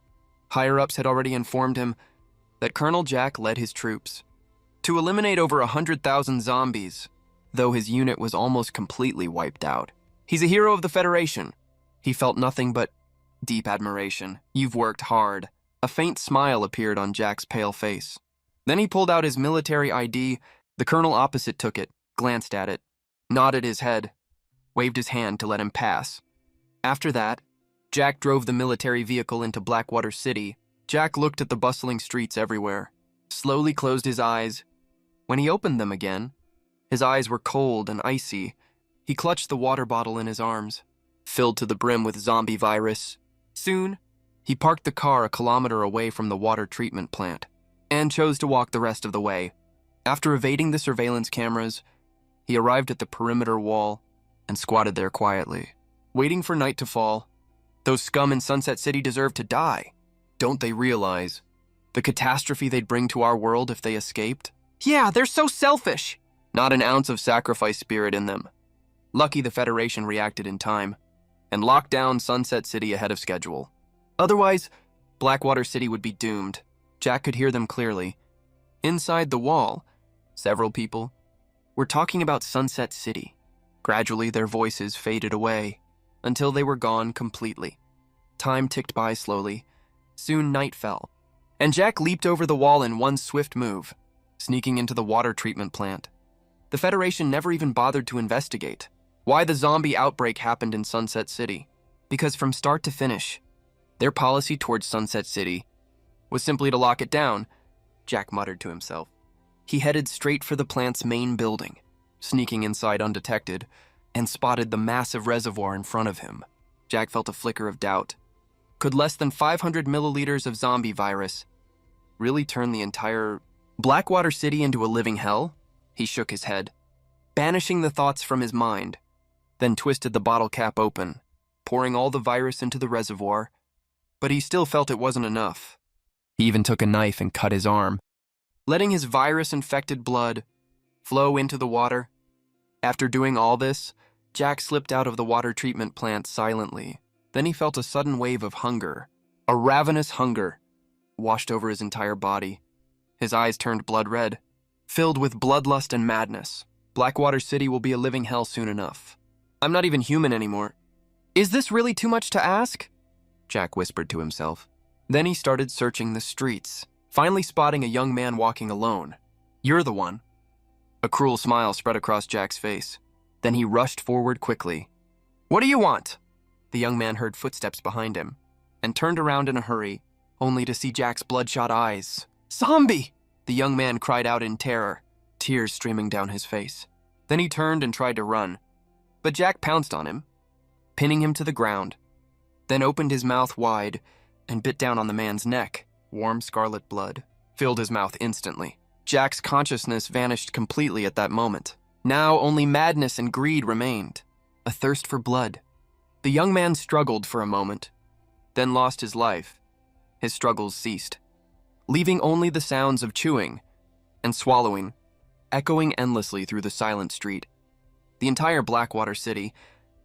Higher-ups had already informed him that Colonel Jack led his troops to eliminate over 100,000 zombies, though his unit was almost completely wiped out. He's a hero of the Federation. He felt nothing but deep admiration. You've worked hard. A faint smile appeared on Jack's pale face. Then he pulled out his military ID. The colonel opposite took it, glanced at it, nodded his head, waved his hand to let him pass. After that, Jack drove the military vehicle into Blackwater City. Jack looked at the bustling streets everywhere, slowly closed his eyes. When he opened them again, his eyes were cold and icy. He clutched the water bottle in his arms, filled to the brim with zombie virus. Soon, he parked the car a kilometer away from the water treatment plant and chose to walk the rest of the way. After evading the surveillance cameras, he arrived at the perimeter wall and squatted there quietly, waiting for night to fall. Those scum in Sunset City deserve to die. Don't they realize the catastrophe they'd bring to our world if they escaped? Yeah, they're so selfish. Not an ounce of sacrifice spirit in them. Lucky the Federation reacted in time and locked down Sunset City ahead of schedule. Otherwise, Blackwater City would be doomed. Jack could hear them clearly. Inside the wall, several people were talking about Sunset City. Gradually, their voices faded away until they were gone completely. Time ticked by slowly. Soon night fell, and Jack leaped over the wall in one swift move, sneaking into the water treatment plant. The Federation never even bothered to investigate why the zombie outbreak happened in Sunset City, because from start to finish, their policy towards Sunset City was simply to lock it down, Jack muttered to himself. He headed straight for the plant's main building, sneaking inside undetected, and spotted the massive reservoir in front of him. Jack felt a flicker of doubt. Could less than 500 milliliters of zombie virus really turn the entire Blackwater City into a living hell? He shook his head, banishing the thoughts from his mind, then twisted the bottle cap open, pouring all the virus into the reservoir, but he still felt it wasn't enough. He even took a knife and cut his arm, letting his virus-infected blood flow into the water. After doing all this, Jack slipped out of the water treatment plant silently. Then he felt a sudden wave of hunger, a ravenous hunger, washed over his entire body. His eyes turned blood red, filled with bloodlust and madness. Blackwater City will be a living hell soon enough. I'm not even human anymore. Is this really too much to ask? Jack whispered to himself. Then he started searching the streets, finally spotting a young man walking alone. You're the one. A cruel smile spread across Jack's face. Then he rushed forward quickly. What do you want? The young man heard footsteps behind him and turned around in a hurry, only to see Jack's bloodshot eyes. Zombie! The young man cried out in terror, tears streaming down his face. Then he turned and tried to run, but Jack pounced on him, pinning him to the ground, then opened his mouth wide and bit down on the man's neck. Warm scarlet blood filled his mouth instantly. Jack's consciousness vanished completely at that moment. Now only madness and greed remained, a thirst for blood. The young man struggled for a moment, then lost his life. His struggles ceased, leaving only the sounds of chewing and swallowing echoing endlessly through the silent street. The entire Blackwater City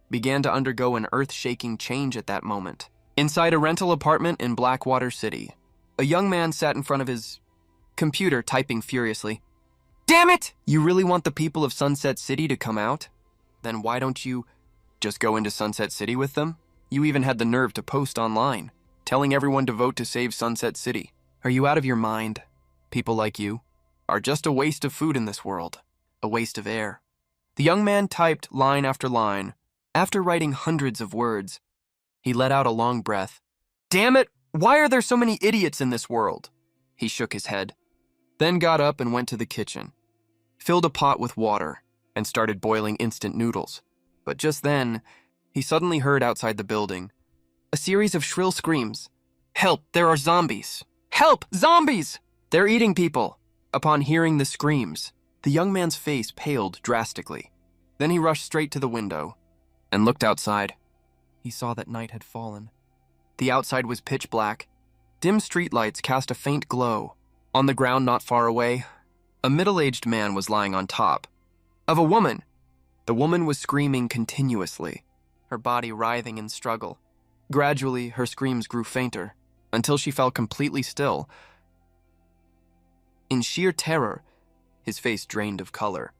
began to undergo an earth-shaking change at that moment. Inside a rental apartment in Blackwater City, a young man sat in front of his computer typing furiously. Damn it! You really want the people of Sunset City to come out? Then why don't you just go into Sunset City with them? You even had the nerve to post online, telling everyone to vote to save Sunset City. Are you out of your mind? People like you are just a waste of food in this world, a waste of air. The young man typed line after line. After writing hundreds of words, he let out a long breath. Damn it! Why are there so many idiots in this world? He shook his head, then got up and went to the kitchen, filled a pot with water, and started boiling instant noodles. But just then, he suddenly heard outside the building a series of shrill screams. Help, there are zombies! Help, zombies! They're eating people! Upon hearing the screams, the young man's face paled drastically. Then he rushed straight to the window and looked outside. He saw that night had fallen. The outside was pitch black. Dim streetlights cast a faint glow. On the ground not far away, a middle-aged man was lying on top of a woman. The woman was screaming continuously, her body writhing in struggle. Gradually, her screams grew fainter, until she fell completely still. In sheer terror, his face drained of color.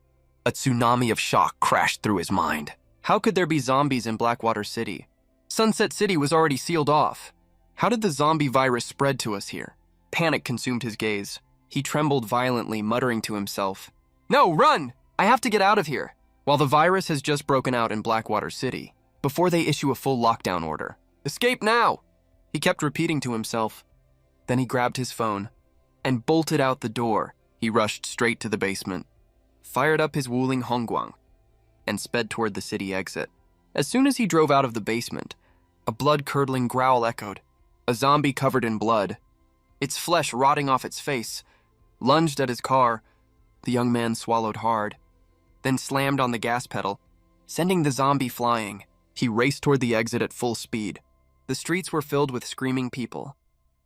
A tsunami of shock crashed through his mind. How could there be zombies in Blackwater City? Sunset City was already sealed off. How did the zombie virus spread to us here? Panic consumed his gaze. He trembled violently, muttering to himself, No, run! I have to get out of here! While the virus has just broken out in Blackwater City, before they issue a full lockdown order. Escape now! He kept repeating to himself. Then he grabbed his phone and bolted out the door. He rushed straight to the basement, fired up his Wuling Hongguang, and sped toward the city exit. As soon as he drove out of the basement, a blood-curdling growl echoed. A zombie covered in blood, its flesh rotting off its face, lunged at his car. The young man swallowed hard, then slammed on the gas pedal, sending the zombie flying. He raced toward the exit at full speed. The streets were filled with screaming people,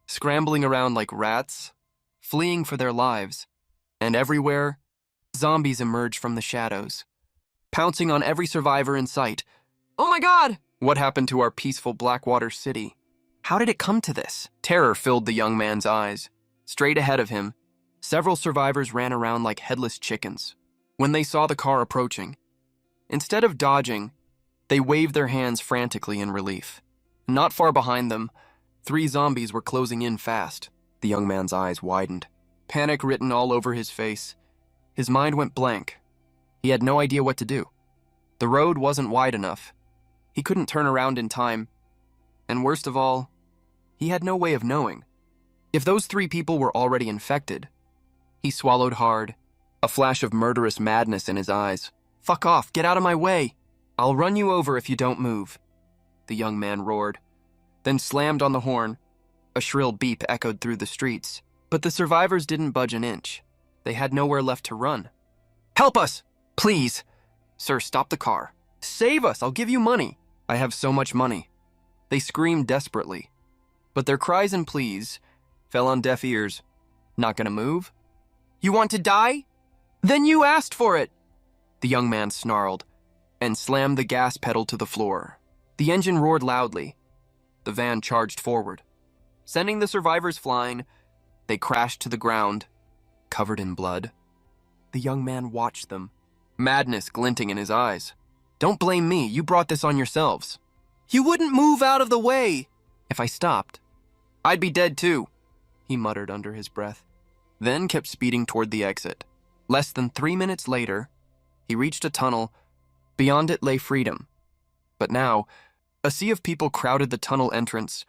scrambling around like rats, fleeing for their lives. And everywhere, zombies emerged from the shadows, pouncing on every survivor in sight. Oh my God! What happened to our peaceful Blackwater City? How did it come to this? Terror filled the young man's eyes. Straight ahead of him, several survivors ran around like headless chickens. When they saw the car approaching, instead of dodging, they waved their hands frantically in relief. Not far behind them, 3 zombies were closing in fast. The young man's eyes widened, panic written all over his face. His mind went blank. He had no idea what to do. The road wasn't wide enough. He couldn't turn around in time. And worst of all, he had no way of knowing if those 3 people were already infected. He swallowed hard, a flash of murderous madness in his eyes. Fuck off, get out of my way. I'll run you over if you don't move, the young man roared. then slammed on the horn. A shrill beep echoed through the streets, but the survivors didn't budge an inch. They had nowhere left to run. "Help us! Please! Sir, stop the car. Save us! I'll give you money. I have so much money." They screamed desperately, but their cries and pleas fell on deaf ears. "Not gonna move? You want to die? Then you asked for it!" The young man snarled and slammed the gas pedal to the floor. The engine roared loudly. The van charged forward. Sending the survivors flying, they crashed to the ground, covered in blood. The young man watched them, madness glinting in his eyes. "Don't blame me, you brought this on yourselves." "You wouldn't move out of the way!" "If I stopped, I'd be dead too," he muttered under his breath, then kept speeding toward the exit. Less than 3 minutes later, he reached a tunnel. Beyond it lay freedom. But now, a sea of people crowded the tunnel entrance.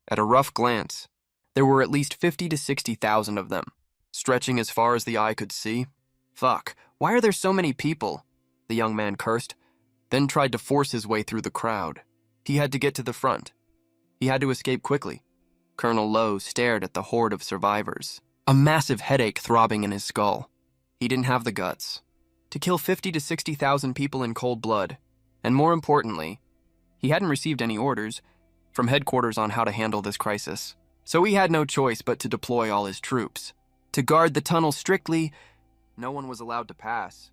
At a rough glance, there were at least 50 to 60,000 of them, stretching as far as the eye could see. "Fuck, why are there so many people?" the young man cursed, then tried to force his way through the crowd. He had to get to the front. He had to escape quickly. Colonel Lowe stared at the horde of survivors, a massive headache throbbing in his skull. He didn't have the guts to kill 50 to 60,000 people in cold blood, and more importantly, he hadn't received any orders from headquarters on how to handle this crisis. So he had no choice but to deploy all his troops. To guard the tunnel strictly, no one was allowed to pass.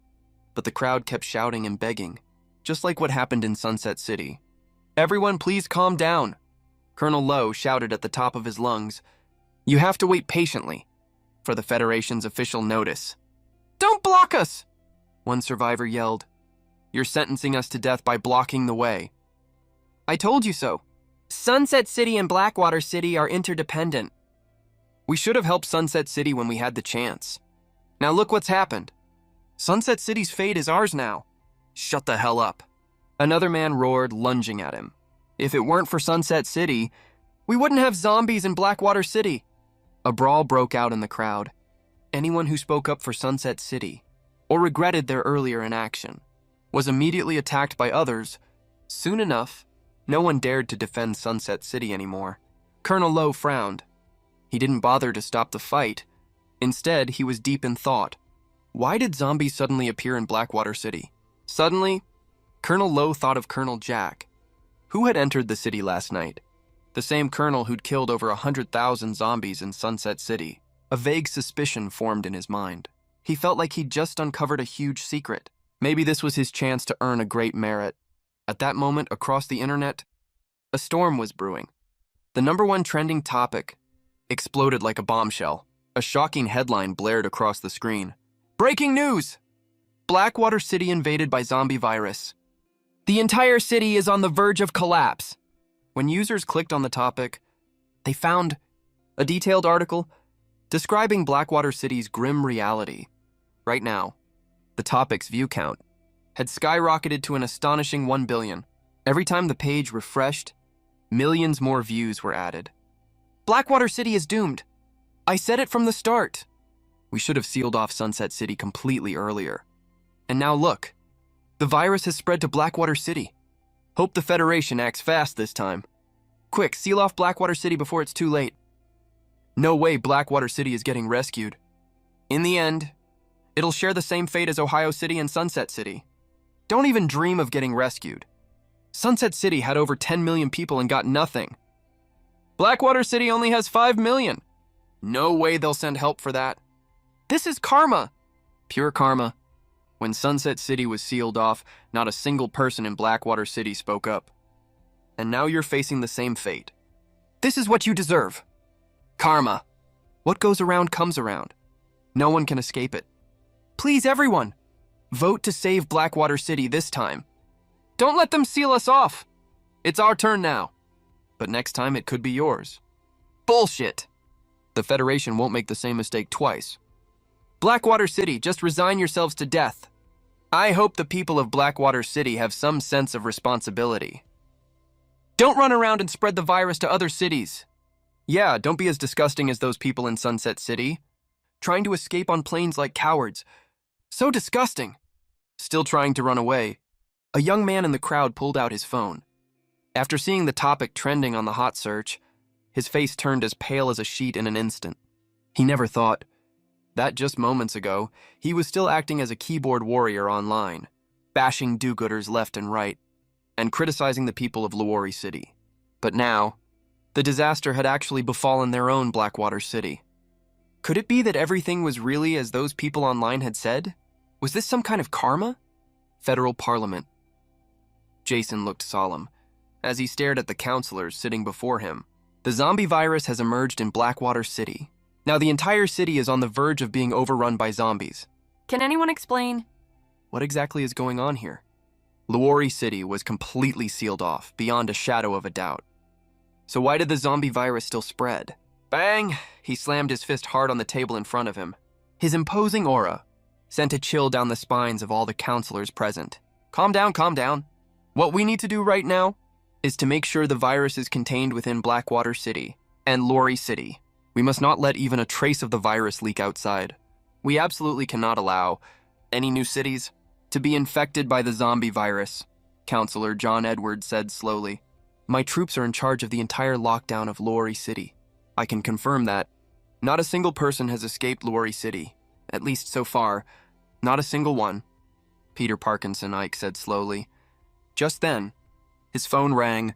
But the crowd kept shouting and begging, just like what happened in Sunset City. "Everyone, please calm down," Colonel Lowe shouted at the top of his lungs. "You have to wait patiently for the Federation's official notice." "Don't block us!" one survivor yelled. "You're sentencing us to death by blocking the way." "I told you so. Sunset City and Blackwater City are interdependent." "We should have helped Sunset City when we had the chance. Now look what's happened. Sunset City's fate is ours now." "Shut the hell up," another man roared, lunging at him. "If it weren't for Sunset City, we wouldn't have zombies in Blackwater City." A brawl broke out in the crowd. Anyone who spoke up for Sunset City, or regretted their earlier inaction, was immediately attacked by others. Soon enough, no one dared to defend Sunset City anymore. Colonel Lowe frowned. He didn't bother to stop the fight. Instead, he was deep in thought. Why did zombies suddenly appear in Blackwater City? Suddenly, Colonel Lowe thought of Colonel Jack, who had entered the city last night. The same colonel who'd killed over 100,000 zombies in Sunset City. A vague suspicion formed in his mind. He felt like he'd just uncovered a huge secret. Maybe this was his chance to earn a great merit. At that moment, across the internet, a storm was brewing. The #1 trending topic exploded like a bombshell. A shocking headline blared across the screen. "Breaking news! Blackwater City invaded by zombie virus. The entire city is on the verge of collapse." When users clicked on the topic, they found a detailed article describing Blackwater City's grim reality. Right now, the topic's view count had skyrocketed to an astonishing 1 billion. Every time the page refreshed, millions more views were added. "Blackwater City is doomed. I said it from the start. We should have sealed off Sunset City completely earlier. And now look, the virus has spread to Blackwater City. Hope the Federation acts fast this time. Quick, seal off Blackwater City before it's too late. No way Blackwater City is getting rescued. In the end, it'll share the same fate as Ohio City and Sunset City. Don't even dream of getting rescued. Sunset City had over 10 million people and got nothing. Blackwater City only has 5 million. No way they'll send help for that. This is karma. Pure karma. When Sunset City was sealed off, not a single person in Blackwater City spoke up. And now you're facing the same fate. This is what you deserve. Karma. What goes around comes around. No one can escape it. Please, everyone, vote to save Blackwater City this time. Don't let them seal us off. It's our turn now. But next time it could be yours. Bullshit. The Federation won't make the same mistake twice. Blackwater City, just resign yourselves to death. I hope the people of Blackwater City have some sense of responsibility. Don't run around and spread the virus to other cities. Yeah, don't be as disgusting as those people in Sunset City. Trying to escape on planes like cowards. So disgusting. Still trying to run away. A young man in the crowd pulled out his phone. After seeing the topic trending on the hot search, his face turned as pale as a sheet in an instant. He never thought that just moments ago, he was still acting as a keyboard warrior online, bashing do-gooders left and right, and criticizing the people of Lowori City. But now, the disaster had actually befallen their own Blackwater City. Could it be that everything was really as those people online had said? Was this some kind of karma? Federal Parliament. Jason looked solemn as he stared at the counselors sitting before him. The zombie virus has emerged in Blackwater City. Now the entire city is on the verge of being overrun by zombies. Can anyone explain? What exactly is going on here? Lowori City was completely sealed off, beyond a shadow of a doubt. So why did the zombie virus still spread? Bang! He slammed his fist hard on the table in front of him. His imposing aura sent a chill down the spines of all the counselors present. Calm down, calm down. What we need to do right now is to make sure the virus is contained within Blackwater City and Lowori City. We must not let even a trace of the virus leak outside. We absolutely cannot allow any new cities to be infected by the zombie virus, Counselor John Edwards said slowly. My troops are in charge of the entire lockdown of Lowori City. I can confirm that not a single person has escaped Lowori City, at least so far, not a single one, Peter Parkinson Ike said slowly. Just then, his phone rang.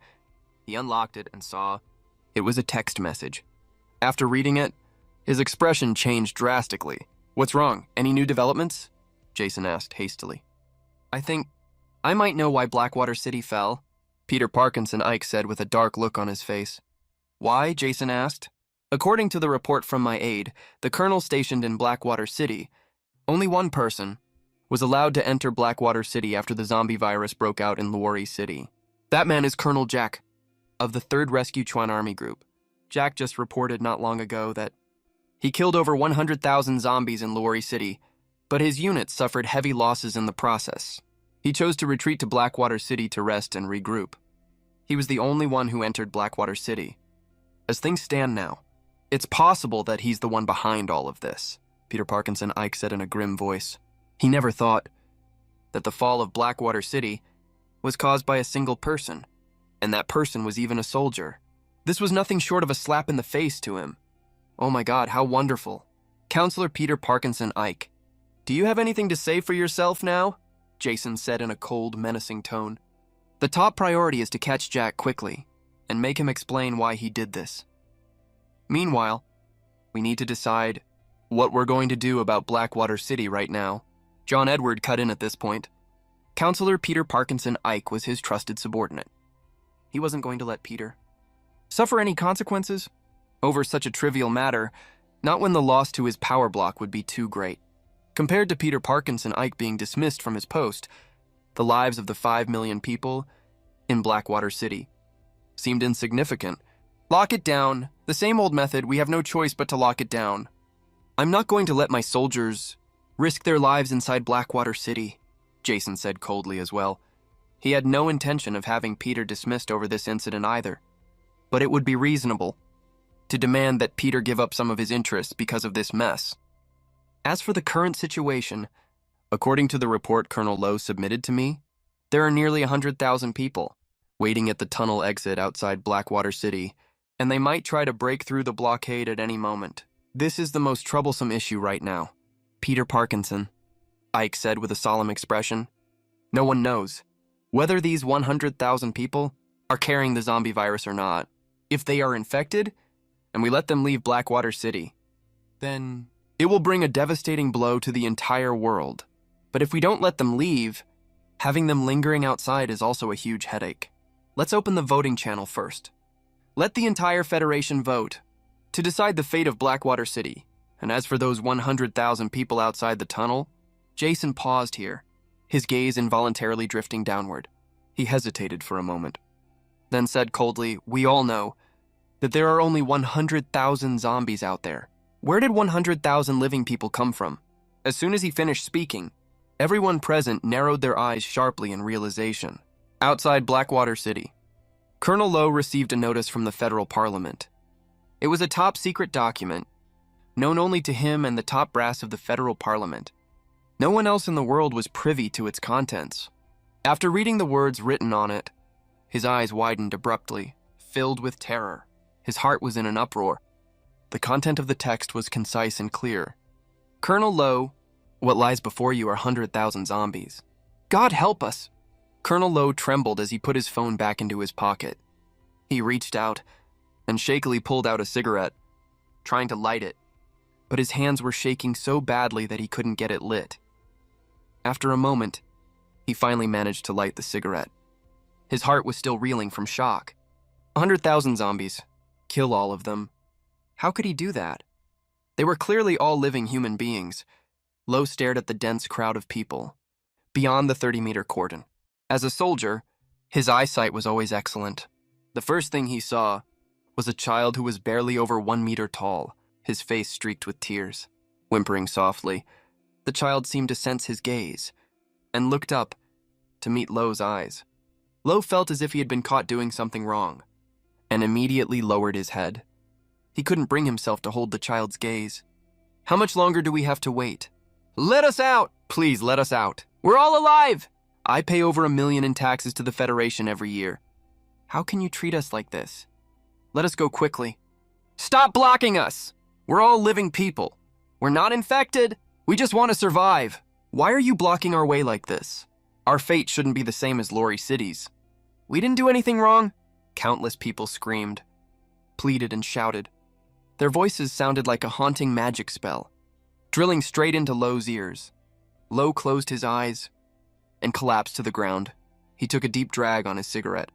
He unlocked it and saw it was a text message. After reading it, his expression changed drastically. What's wrong? Any new developments? Jason asked hastily. I think I might know why Blackwater City fell, Peter Parkinson Ike said with a dark look on his face. Why? Jason asked. According to the report from my aide, the colonel stationed in Blackwater City, only one person was allowed to enter Blackwater City after the zombie virus broke out in Lowori City. That man is Colonel Jack of the 3rd Rescue Chuan Army Group. Jack just reported not long ago that he killed over 100,000 zombies in Lowori City, but his unit suffered heavy losses in the process. He chose to retreat to Blackwater City to rest and regroup. He was the only one who entered Blackwater City. As things stand now, it's possible that he's the one behind all of this, Peter Parkinson Ike said in a grim voice. He never thought that the fall of Blackwater City was caused by a single person, and that person was even a soldier. This was nothing short of a slap in the face to him. Oh my God, how wonderful. Counselor Peter Parkinson Ike, do you have anything to say for yourself now? Jason said in a cold, menacing tone. The top priority is to catch Jack quickly and make him explain why he did this. Meanwhile, we need to decide what we're going to do about Blackwater City right now. John Edward cut in at this point. Counselor Peter Parkinson Ike was his trusted subordinate. He wasn't going to let Peter suffer any consequences over such a trivial matter, not when the loss to his power block would be too great. Compared to Peter Parkinson Ike being dismissed from his post, the lives of the 5 million people in Blackwater City seemed insignificant. Lock it down. The same old method, we have no choice but to lock it down. I'm not going to let my soldiers risk their lives inside Blackwater City, Jason said coldly as well. He had no intention of having Peter dismissed over this incident either, but it would be reasonable to demand that Peter give up some of his interests because of this mess. As for the current situation, according to the report Colonel Lowe submitted to me, there are nearly 100,000 people waiting at the tunnel exit outside Blackwater City, and they might try to break through the blockade at any moment. This is the most troublesome issue right now. Peter Parkinson, Ike said with a solemn expression. No one knows whether these 100,000 people are carrying the zombie virus or not. If they are infected, and we let them leave Blackwater City, then it will bring a devastating blow to the entire world. But if we don't let them leave, having them lingering outside is also a huge headache. Let's open the voting channel first. Let the entire Federation vote to decide the fate of Blackwater City. And as for those 100,000 people outside the tunnel, Jason paused here, his gaze involuntarily drifting downward. He hesitated for a moment, then said coldly, we all know that there are only 100,000 zombies out there. Where did 100,000 living people come from? As soon as he finished speaking, everyone present narrowed their eyes sharply in realization. Outside Blackwater City, Colonel Lowe received a notice from the Federal Parliament. It was a top-secret document, known only to him and the top brass of the Federal Parliament. No one else in the world was privy to its contents. After reading the words written on it, His eyes widened abruptly, filled with terror. His heart was in an uproar. The content of the text was concise and clear. Colonel Lowe, what lies before you are 100,000 zombies. God help us! Colonel Lowe trembled as he put his phone back into his pocket. He reached out and shakily pulled out a cigarette, trying to light it, but his hands were shaking so badly that he couldn't get it lit. After a moment, he finally managed to light the cigarette. His heart was still reeling from shock. 100,000 zombies. Kill all of them. How could he do that? They were clearly all living human beings. Lowe stared at the dense crowd of people, beyond the 30-meter cordon. As a soldier, his eyesight was always excellent. The first thing he saw was a child who was barely over 1 meter tall, his face streaked with tears. Whimpering softly, the child seemed to sense his gaze and looked up to meet Lowe's eyes. Lowe felt as if he had been caught doing something wrong and immediately lowered his head. He couldn't bring himself to hold the child's gaze. How much longer do we have to wait? Let us out! Please let us out. We're all alive! I pay over $1 million in taxes to the Federation every year. How can you treat us like this? Let us go quickly. Stop blocking us! We're all living people. We're not infected. We just want to survive. Why are you blocking our way like this? Our fate shouldn't be the same as Lori City's. We didn't do anything wrong. Countless people screamed, pleaded, and shouted. Their voices sounded like a haunting magic spell, drilling straight into Lowe's ears. Lowe closed his eyes and collapsed to the ground. He took a deep drag on his cigarette.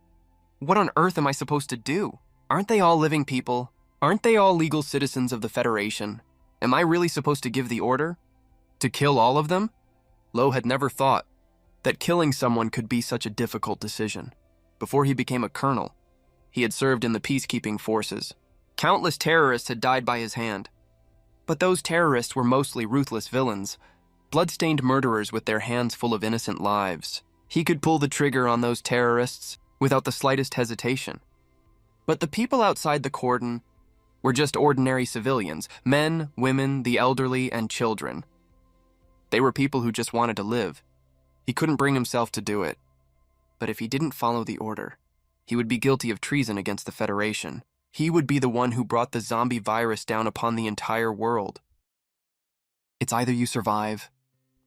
What on earth am I supposed to do? Aren't they all living people? Aren't they all legal citizens of the Federation? Am I really supposed to give the order? To kill all of them? Lowe had never thought that killing someone could be such a difficult decision. Before he became a colonel, he had served in the peacekeeping forces. Countless terrorists had died by his hand. But those terrorists were mostly ruthless villains, blood-stained murderers with their hands full of innocent lives. He could pull the trigger on those terrorists without the slightest hesitation. But the people outside the cordon were just ordinary civilians, men, women, the elderly, and children. They were people who just wanted to live. He couldn't bring himself to do it. But if he didn't follow the order, he would be guilty of treason against the Federation. He would be the one who brought the zombie virus down upon the entire world. It's either you survive,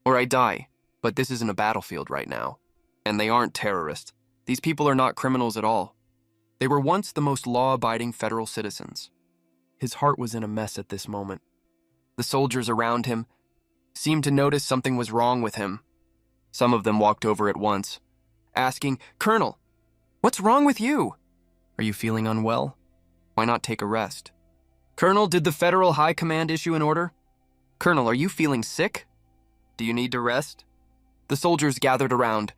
or I die. But this isn't a battlefield right now. And they aren't terrorists. These people are not criminals at all. They were once the most law-abiding federal citizens. His heart was in a mess at this moment. The soldiers around him seemed to notice something was wrong with him. Some of them walked over at once, asking, "Colonel, what's wrong with you? Are you feeling unwell? Why not take a rest?" "Colonel, did the Federal High Command issue an order? Colonel, are you feeling sick? Do you need to rest?" The soldiers gathered around,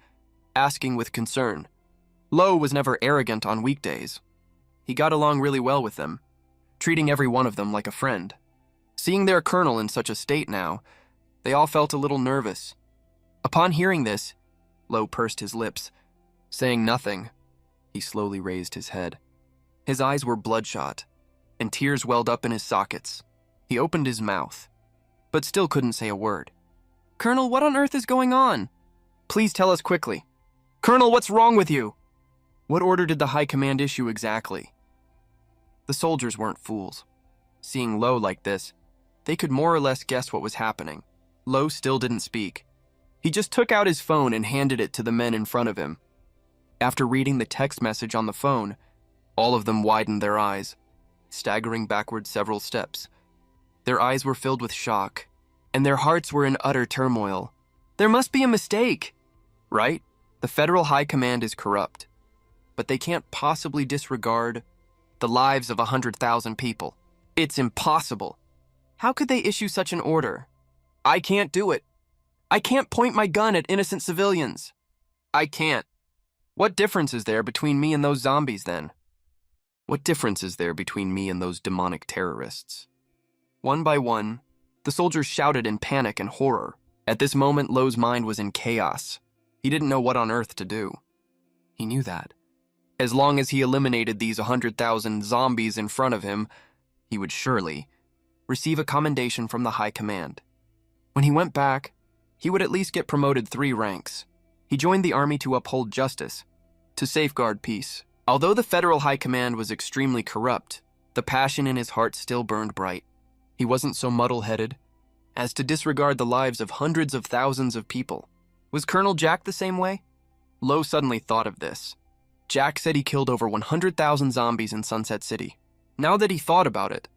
asking with concern. Lowe was never arrogant on weekdays. He got along really well with them, treating every one of them like a friend. Seeing their colonel in such a state now, they all felt a little nervous. Upon hearing this, Lowe pursed his lips. Saying nothing, he slowly raised his head. His eyes were bloodshot, and tears welled up in his sockets. He opened his mouth, but still couldn't say a word. "Colonel, what on earth is going on? Please tell us quickly. Colonel, what's wrong with you? What order did the High Command issue exactly?" The soldiers weren't fools. Seeing Lowe like this, they could more or less guess what was happening. Lowe still didn't speak. He just took out his phone and handed it to the men in front of him. After reading the text message on the phone, all of them widened their eyes, staggering backward several steps. Their eyes were filled with shock, and their hearts were in utter turmoil. There must be a mistake, right? The Federal High Command is corrupt, but they can't possibly disregard the lives of 100,000 people. It's impossible. How could they issue such an order? I can't do it. I can't point my gun at innocent civilians. I can't. What difference is there between me and those zombies then? What difference is there between me and those demonic terrorists? One by one, the soldiers shouted in panic and horror. At this moment, Lowe's mind was in chaos. He didn't know what on earth to do. He knew that. As long as he eliminated these 100,000 zombies in front of him, he would surely receive a commendation from the High Command. When he went back, he would at least get promoted 3 ranks. He joined the army to uphold justice, to safeguard peace. Although the federal high command was extremely corrupt, the passion in his heart still burned bright. He wasn't so muddle-headed as to disregard the lives of hundreds of thousands of people. Was Colonel Jack the same way? Lo suddenly thought of this. Jack said he killed over 100,000 zombies in Sunset City. Now that he thought about it,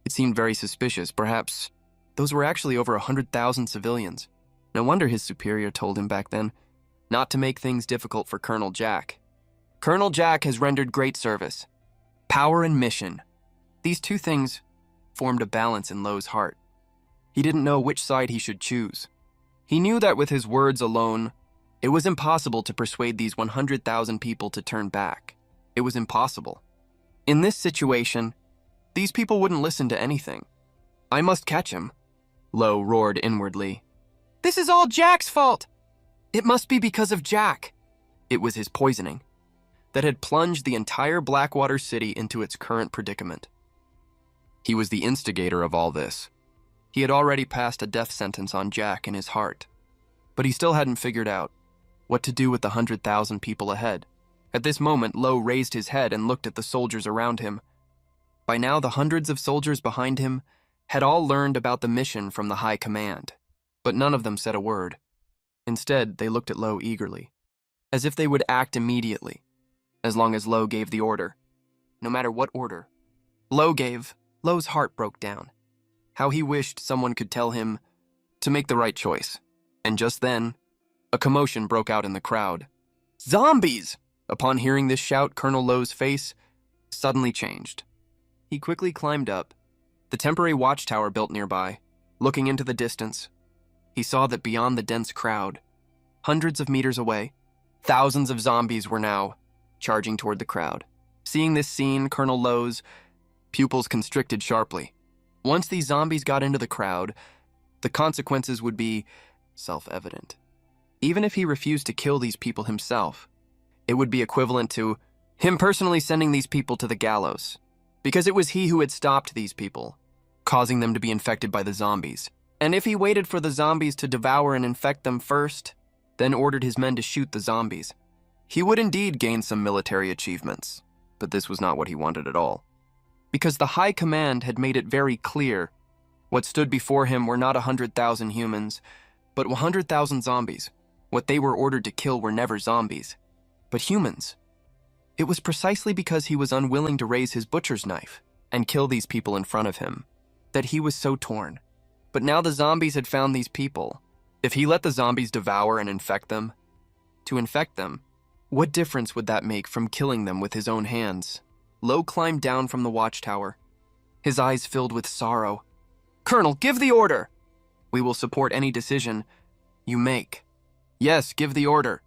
it seemed very suspicious. Perhaps those were actually over 100,000 civilians. No wonder his superior told him back then not to make things difficult for Colonel Jack. Colonel Jack has rendered great service. Power and mission. These two things formed a balance in Lo's heart. He didn't know which side he should choose. He knew that with his words alone, it was impossible to persuade these 100,000 people to turn back. It was impossible. In this situation, these people wouldn't listen to anything. I must catch him, Lo roared inwardly. This is all Jack's fault! It must be because of Jack. It was his poisoning that had plunged the entire Blackwater City into its current predicament. He was the instigator of all this. He had already passed a death sentence on Jack in his heart, but he still hadn't figured out what to do with the 100,000 people ahead. At this moment, Lo raised his head and looked at the soldiers around him. By now, the hundreds of soldiers behind him had all learned about the mission from the High Command, but none of them said a word. Instead, they looked at Lo eagerly, as if they would act immediately, as long as Lo gave the order. No matter what order Lo gave, Lo's heart broke down. How he wished someone could tell him to make the right choice. And just then, a commotion broke out in the crowd. Zombies! Upon hearing this shout, Colonel Lo's face suddenly changed. He quickly climbed up the temporary watchtower built nearby. Looking into the distance, he saw that beyond the dense crowd, hundreds of meters away, thousands of zombies were now charging toward the crowd. Seeing this scene, Colonel Lo's pupils constricted sharply. Once these zombies got into the crowd, the consequences would be self-evident. Even if he refused to kill these people himself, it would be equivalent to him personally sending these people to the gallows, because it was he who had stopped these people, causing them to be infected by the zombies. And if he waited for the zombies to devour and infect them first, then ordered his men to shoot the zombies, he would indeed gain some military achievements. But this was not what he wanted at all. Because the High Command had made it very clear what stood before him were not 100,000 humans, but 100,000 zombies. What they were ordered to kill were never zombies, but humans. It was precisely because he was unwilling to raise his butcher's knife and kill these people in front of him that he was so torn. But now the zombies had found these people. If he let the zombies devour and infect them, what difference would that make from killing them with his own hands? Lo climbed down from the watchtower, his eyes filled with sorrow. Colonel, give the order! We will support any decision you make. Yes, give the order.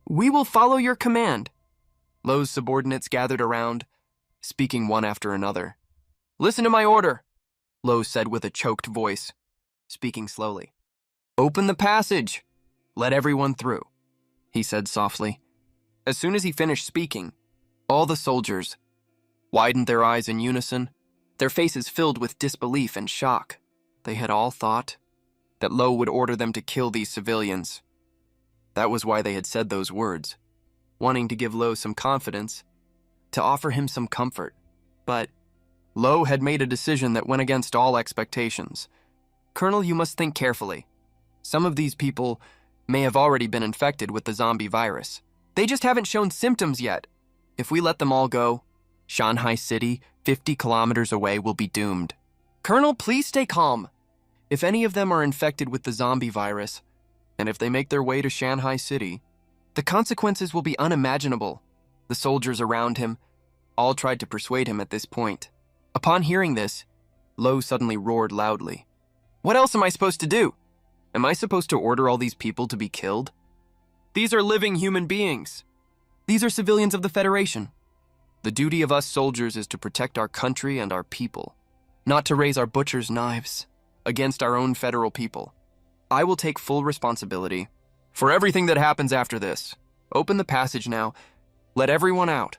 We will follow your command. Lo's subordinates gathered around, speaking one after another. Listen to my order, Lo said with a choked voice, speaking slowly. Open the passage. Let everyone through, he said softly. As soon as he finished speaking, all the soldiers widened their eyes in unison, their faces filled with disbelief and shock. They had all thought that Lo would order them to kill these civilians. That was why they had said those words, wanting to give Lo some confidence, to offer him some comfort. But Lo had made a decision that went against all expectations. Colonel, you must think carefully. Some of these people may have already been infected with the zombie virus. They just haven't shown symptoms yet. If we let them all go, Shanghai City, 50 kilometers away, will be doomed. Colonel, please stay calm. If any of them are infected with the zombie virus, and if they make their way to Shanghai City, the consequences will be unimaginable. The soldiers around him all tried to persuade him at this point. Upon hearing this, Lo suddenly roared loudly. What else am I supposed to do? Am I supposed to order all these people to be killed? These are living human beings. These are civilians of the Federation. The duty of us soldiers is to protect our country and our people, not to raise our butchers' knives against our own federal people. I will take full responsibility for everything that happens after this. Open the passage now. Let everyone out.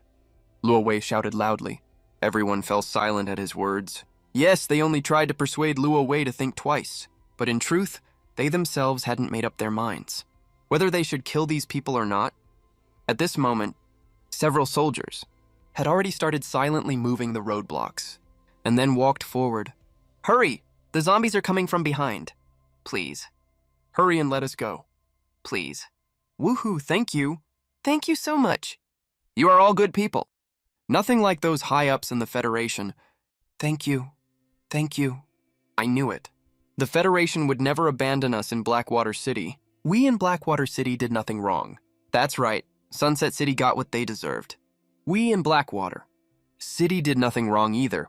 Luo Wei shouted loudly. Everyone fell silent at his words. Yes, they only tried to persuade Luo Wei to think twice, but in truth, they themselves hadn't made up their minds whether they should kill these people or not. At this moment, Several soldiers had already started silently moving the roadblocks, and then walked forward. "Hurry! The zombies are coming from behind. Please. Hurry and let us go. Please." "Woohoo, thank you. Thank you so much. You are all good people. Nothing like those high-ups in the Federation. Thank you. Thank you." I knew it. The Federation would never abandon us in Blackwater City. We in Blackwater City did nothing wrong. That's right, Sunset City got what they deserved. We in Blackwater City did nothing wrong either.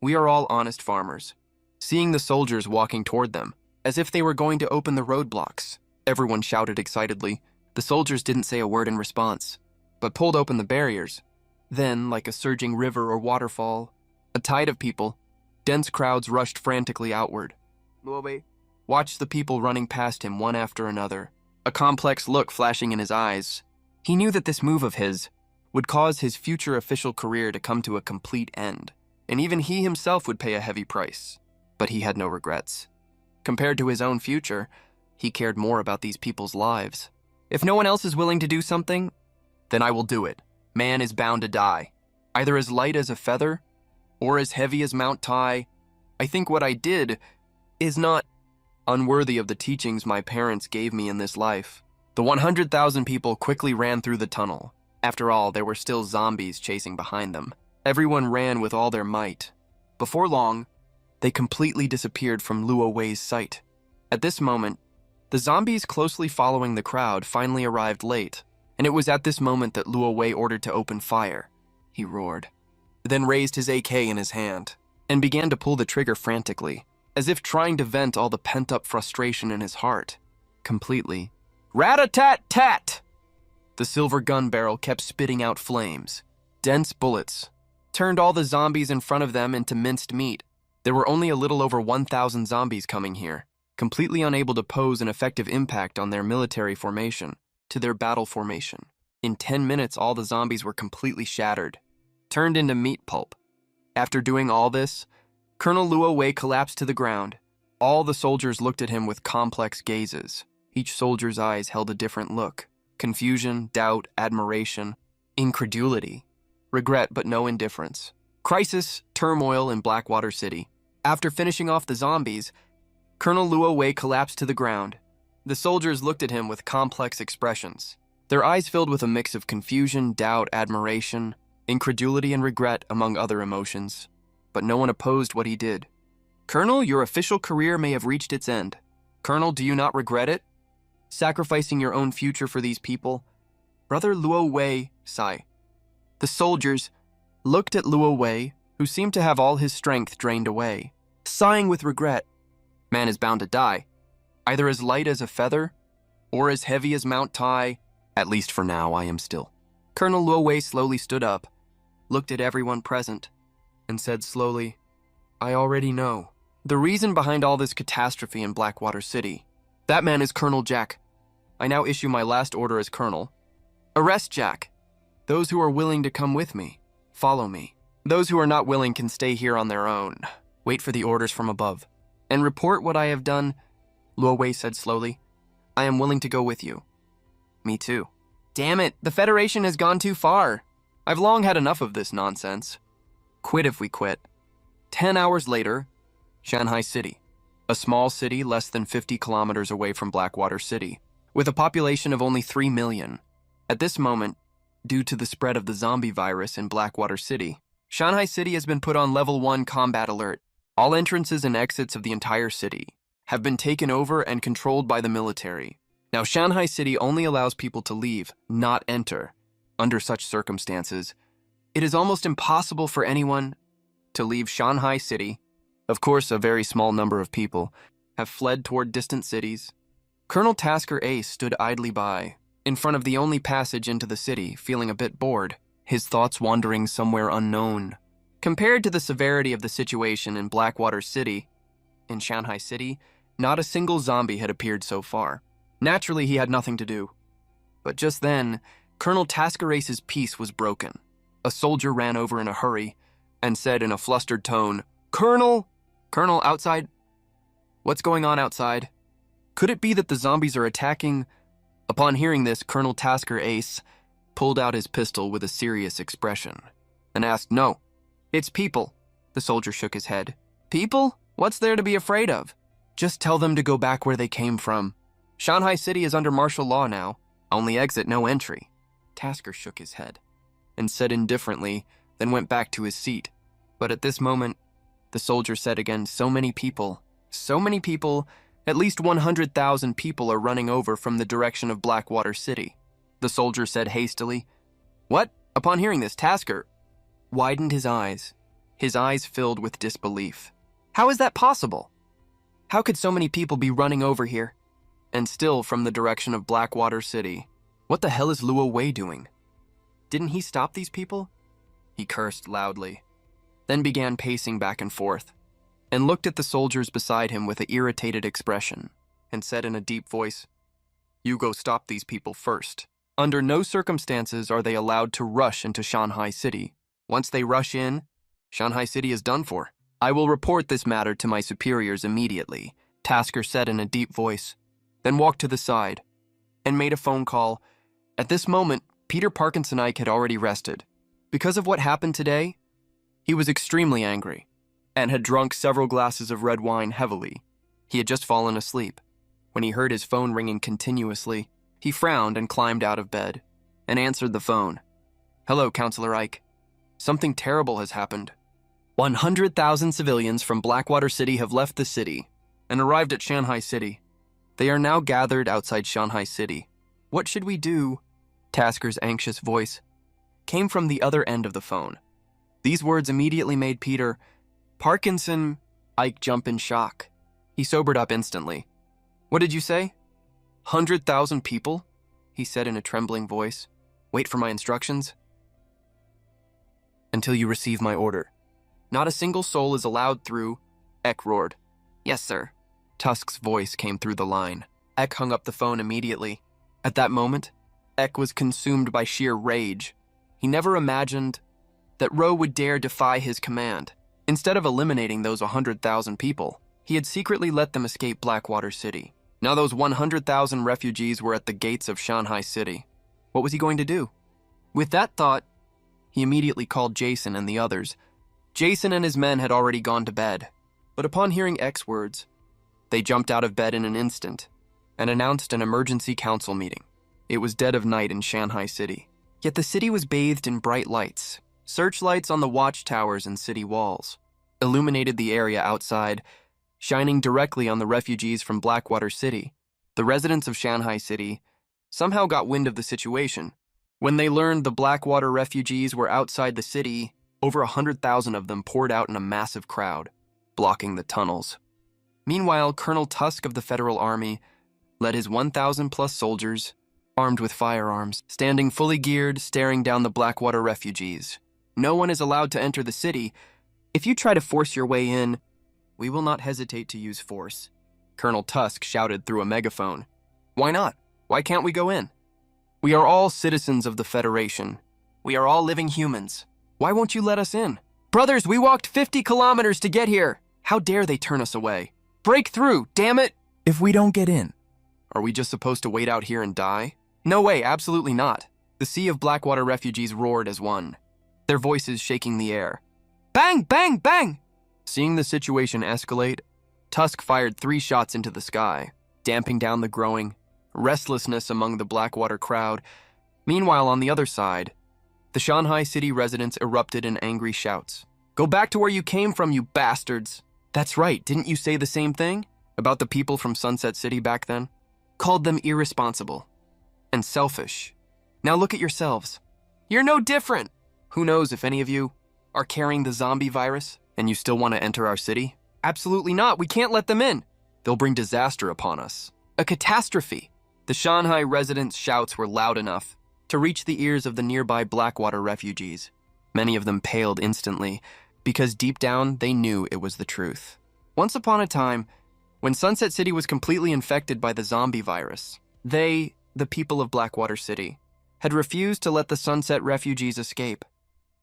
We are all honest farmers. Seeing the soldiers walking toward them, as if they were going to open the roadblocks, everyone shouted excitedly. The soldiers didn't say a word in response, but pulled open the barriers. Then, like a surging river or waterfall, a tide of people, dense crowds rushed frantically outward. Luowei watched the people running past him one after another, a complex look flashing in his eyes. He knew that this move of his would cause his future official career to come to a complete end, and even he himself would pay a heavy price. But he had no regrets. Compared to his own future, he cared more about these people's lives. If no one else is willing to do something, then I will do it. Man is bound to die, either as light as a feather or as heavy as Mount Tai. I think what I did is not unworthy of the teachings my parents gave me in this life. The 100,000 people quickly ran through the tunnel. After all, there were still zombies chasing behind them. Everyone ran with all their might. Before long, they completely disappeared from Luowei's sight. At this moment, the zombies closely following the crowd finally arrived late, and it was at this moment that Luowei ordered to open fire. He roared, then raised his AK in his hand, and began to pull the trigger frantically, as if trying to vent all the pent-up frustration in his heart. Completely. Rat-a-tat-tat! The silver gun barrel kept spitting out flames. Dense bullets turned all the zombies in front of them into minced meat. There were only a little over 1,000 zombies coming here, completely unable to pose an effective impact on their military formation, to their battle formation. In 10 minutes, all the zombies were completely shattered, turned into meat pulp. After doing all this, Colonel Luowei collapsed to the ground. All the soldiers looked at him with complex gazes. Each soldier's eyes held a different look. Confusion, doubt, admiration, incredulity, regret but no indifference. Crisis, turmoil in Blackwater City. After finishing off the zombies, Colonel Luowei collapsed to the ground. The soldiers looked at him with complex expressions. Their eyes filled with a mix of confusion, doubt, admiration, incredulity, and regret, among other emotions. But no one opposed what he did. "Colonel, your official career may have reached its end. Colonel, do you not regret it? Sacrificing your own future for these people?" Brother Luowei sighed. The soldiers looked at Luowei, who seemed to have all his strength drained away, sighing with regret. Man is bound to die, either as light as a feather or as heavy as Mount Tai. At least for now, I am still. Colonel Luowei slowly stood up, looked at everyone present, and said slowly, "I already know the reason behind all this catastrophe in Blackwater City. That man is Colonel Jack. I now issue my last order as Colonel. Arrest Jack. Those who are willing to come with me, follow me. Those who are not willing can stay here on their own. Wait for the orders from above. And report what I have done." Luowei said slowly. "I am willing to go with you." "Me too." "Damn it, the Federation has gone too far. I've long had enough of this nonsense. Quit if we quit." 10 hours later, Shanghai City. A small city less than 50 kilometers away from Blackwater City, with a population of only 3 million. At this moment, due to the spread of the zombie virus in Blackwater City, Shanghai City has been put on level 1 combat alert. All entrances and exits of the entire city have been taken over and controlled by the military. Now, Shanghai City only allows people to leave, not enter. Under such circumstances, it is almost impossible for anyone to leave Shanghai City. Of course, a very small number of people have fled toward distant cities. Colonel Tasker Ace stood idly by, in front of the only passage into the city, feeling a bit bored, his thoughts wandering somewhere unknown. Compared to the severity of the situation in Blackwater City, in Shanghai City, not a single zombie had appeared so far. Naturally, he had nothing to do. But just then, Colonel Tasker Ace's peace was broken. A soldier ran over in a hurry and said in a flustered tone, "Colonel! Colonel, outside? What's going on outside? Could it be that the zombies are attacking?" Upon hearing this, Colonel Tasker Ace pulled out his pistol with a serious expression and asked, "No, it's people." The soldier shook his head. "People? What's there to be afraid of? Just tell them to go back where they came from. Shanghai City is under martial law now. Only exit, no entry." Tasker shook his head and said indifferently, then went back to his seat. But at this moment, the soldier said again, so many people, at least 100,000 people are running over from the direction of Blackwater City." The soldier said hastily. "What?" Upon hearing this, Tasker widened his eyes filled with disbelief. "How is that possible? How could so many people be running over here? And still from the direction of Blackwater City? What the hell is Luo Wei doing? Didn't he stop these people?" He cursed loudly, then began pacing back and forth, and looked at the soldiers beside him with an irritated expression, and said in a deep voice, "You go stop these people first. Under no circumstances are they allowed to rush into Shanghai City. Once they rush in, Shanghai City is done for. I will report this matter to my superiors immediately," Tasker said in a deep voice, then walked to the side and made a phone call. At this moment, Peter Parkinson Ike had already rested. Because of what happened today, he was extremely angry and had drunk several glasses of red wine heavily. He had just fallen asleep. When he heard his phone ringing continuously, he frowned and climbed out of bed and answered the phone. "Hello, Counselor Ike. Something terrible has happened. 100,000 civilians from Blackwater City have left the city and arrived at Shanghai City. They are now gathered outside Shanghai City. What should we do?" Tasker's anxious voice came from the other end of the phone. These words immediately made Peter Parkinson Ike jump in shock. He sobered up instantly. "What did you say? 100,000 people?" he said in a trembling voice. "Wait for my instructions." "Until you receive my order. Not a single soul is allowed through," Eck roared. "Yes, sir." Tusk's voice came through the line. Eck hung up the phone immediately. At that moment, Eck was consumed by sheer rage. He never imagined that Ro would dare defy his command. Instead of eliminating those 100,000 people, he had secretly let them escape Blackwater City. Now those 100,000 refugees were at the gates of Shanghai City. What was he going to do? With that thought, he immediately called Jason and the others. Jason and his men had already gone to bed, but upon hearing Eck's words, they jumped out of bed in an instant and announced an emergency council meeting. It was dead of night in Shanghai City, yet the city was bathed in bright lights. Searchlights on the watchtowers and city walls illuminated the area outside, shining directly on the refugees from Blackwater City. The residents of Shanghai City somehow got wind of the situation. When they learned the Blackwater refugees were outside the city, over 100,000 of them poured out in a massive crowd, blocking the tunnels. Meanwhile, Colonel Tusk of the Federal Army led his 1,000-plus soldiers, armed with firearms, standing fully geared, staring down the Blackwater refugees. "No one is allowed to enter the city. If you try to force your way in, we will not hesitate to use force," Colonel Tusk shouted through a megaphone. "Why not? Why can't we go in? We are all citizens of the Federation. We are all living humans. Why won't you let us in? Brothers, we walked 50 kilometers to get here. How dare they turn us away? Break through, damn it!" "If we don't get in, are we just supposed to wait out here and die?" "No way, absolutely not." The sea of Blackwater refugees roared as one, their voices shaking the air. "Bang, bang, bang!" Seeing the situation escalate, Tusk fired 3 shots into the sky, damping down the growing restlessness among the Blackwater crowd. Meanwhile, on the other side, the Shanghai City residents erupted in angry shouts. "Go back to where you came from, you bastards!" "That's right, didn't you say the same thing about the people from Sunset City back then? Called them irresponsible and selfish. Now look at yourselves. You're no different. Who knows if any of you are carrying the zombie virus and you still want to enter our city? Absolutely not. We can't let them in. They'll bring disaster upon us. A catastrophe." The Shanghai residents' shouts were loud enough to reach the ears of the nearby Blackwater refugees. Many of them paled instantly because deep down they knew it was the truth. Once upon a time, when Sunset City was completely infected by the zombie virus, they, the people of Blackwater City, had refused to let the Sunset refugees escape.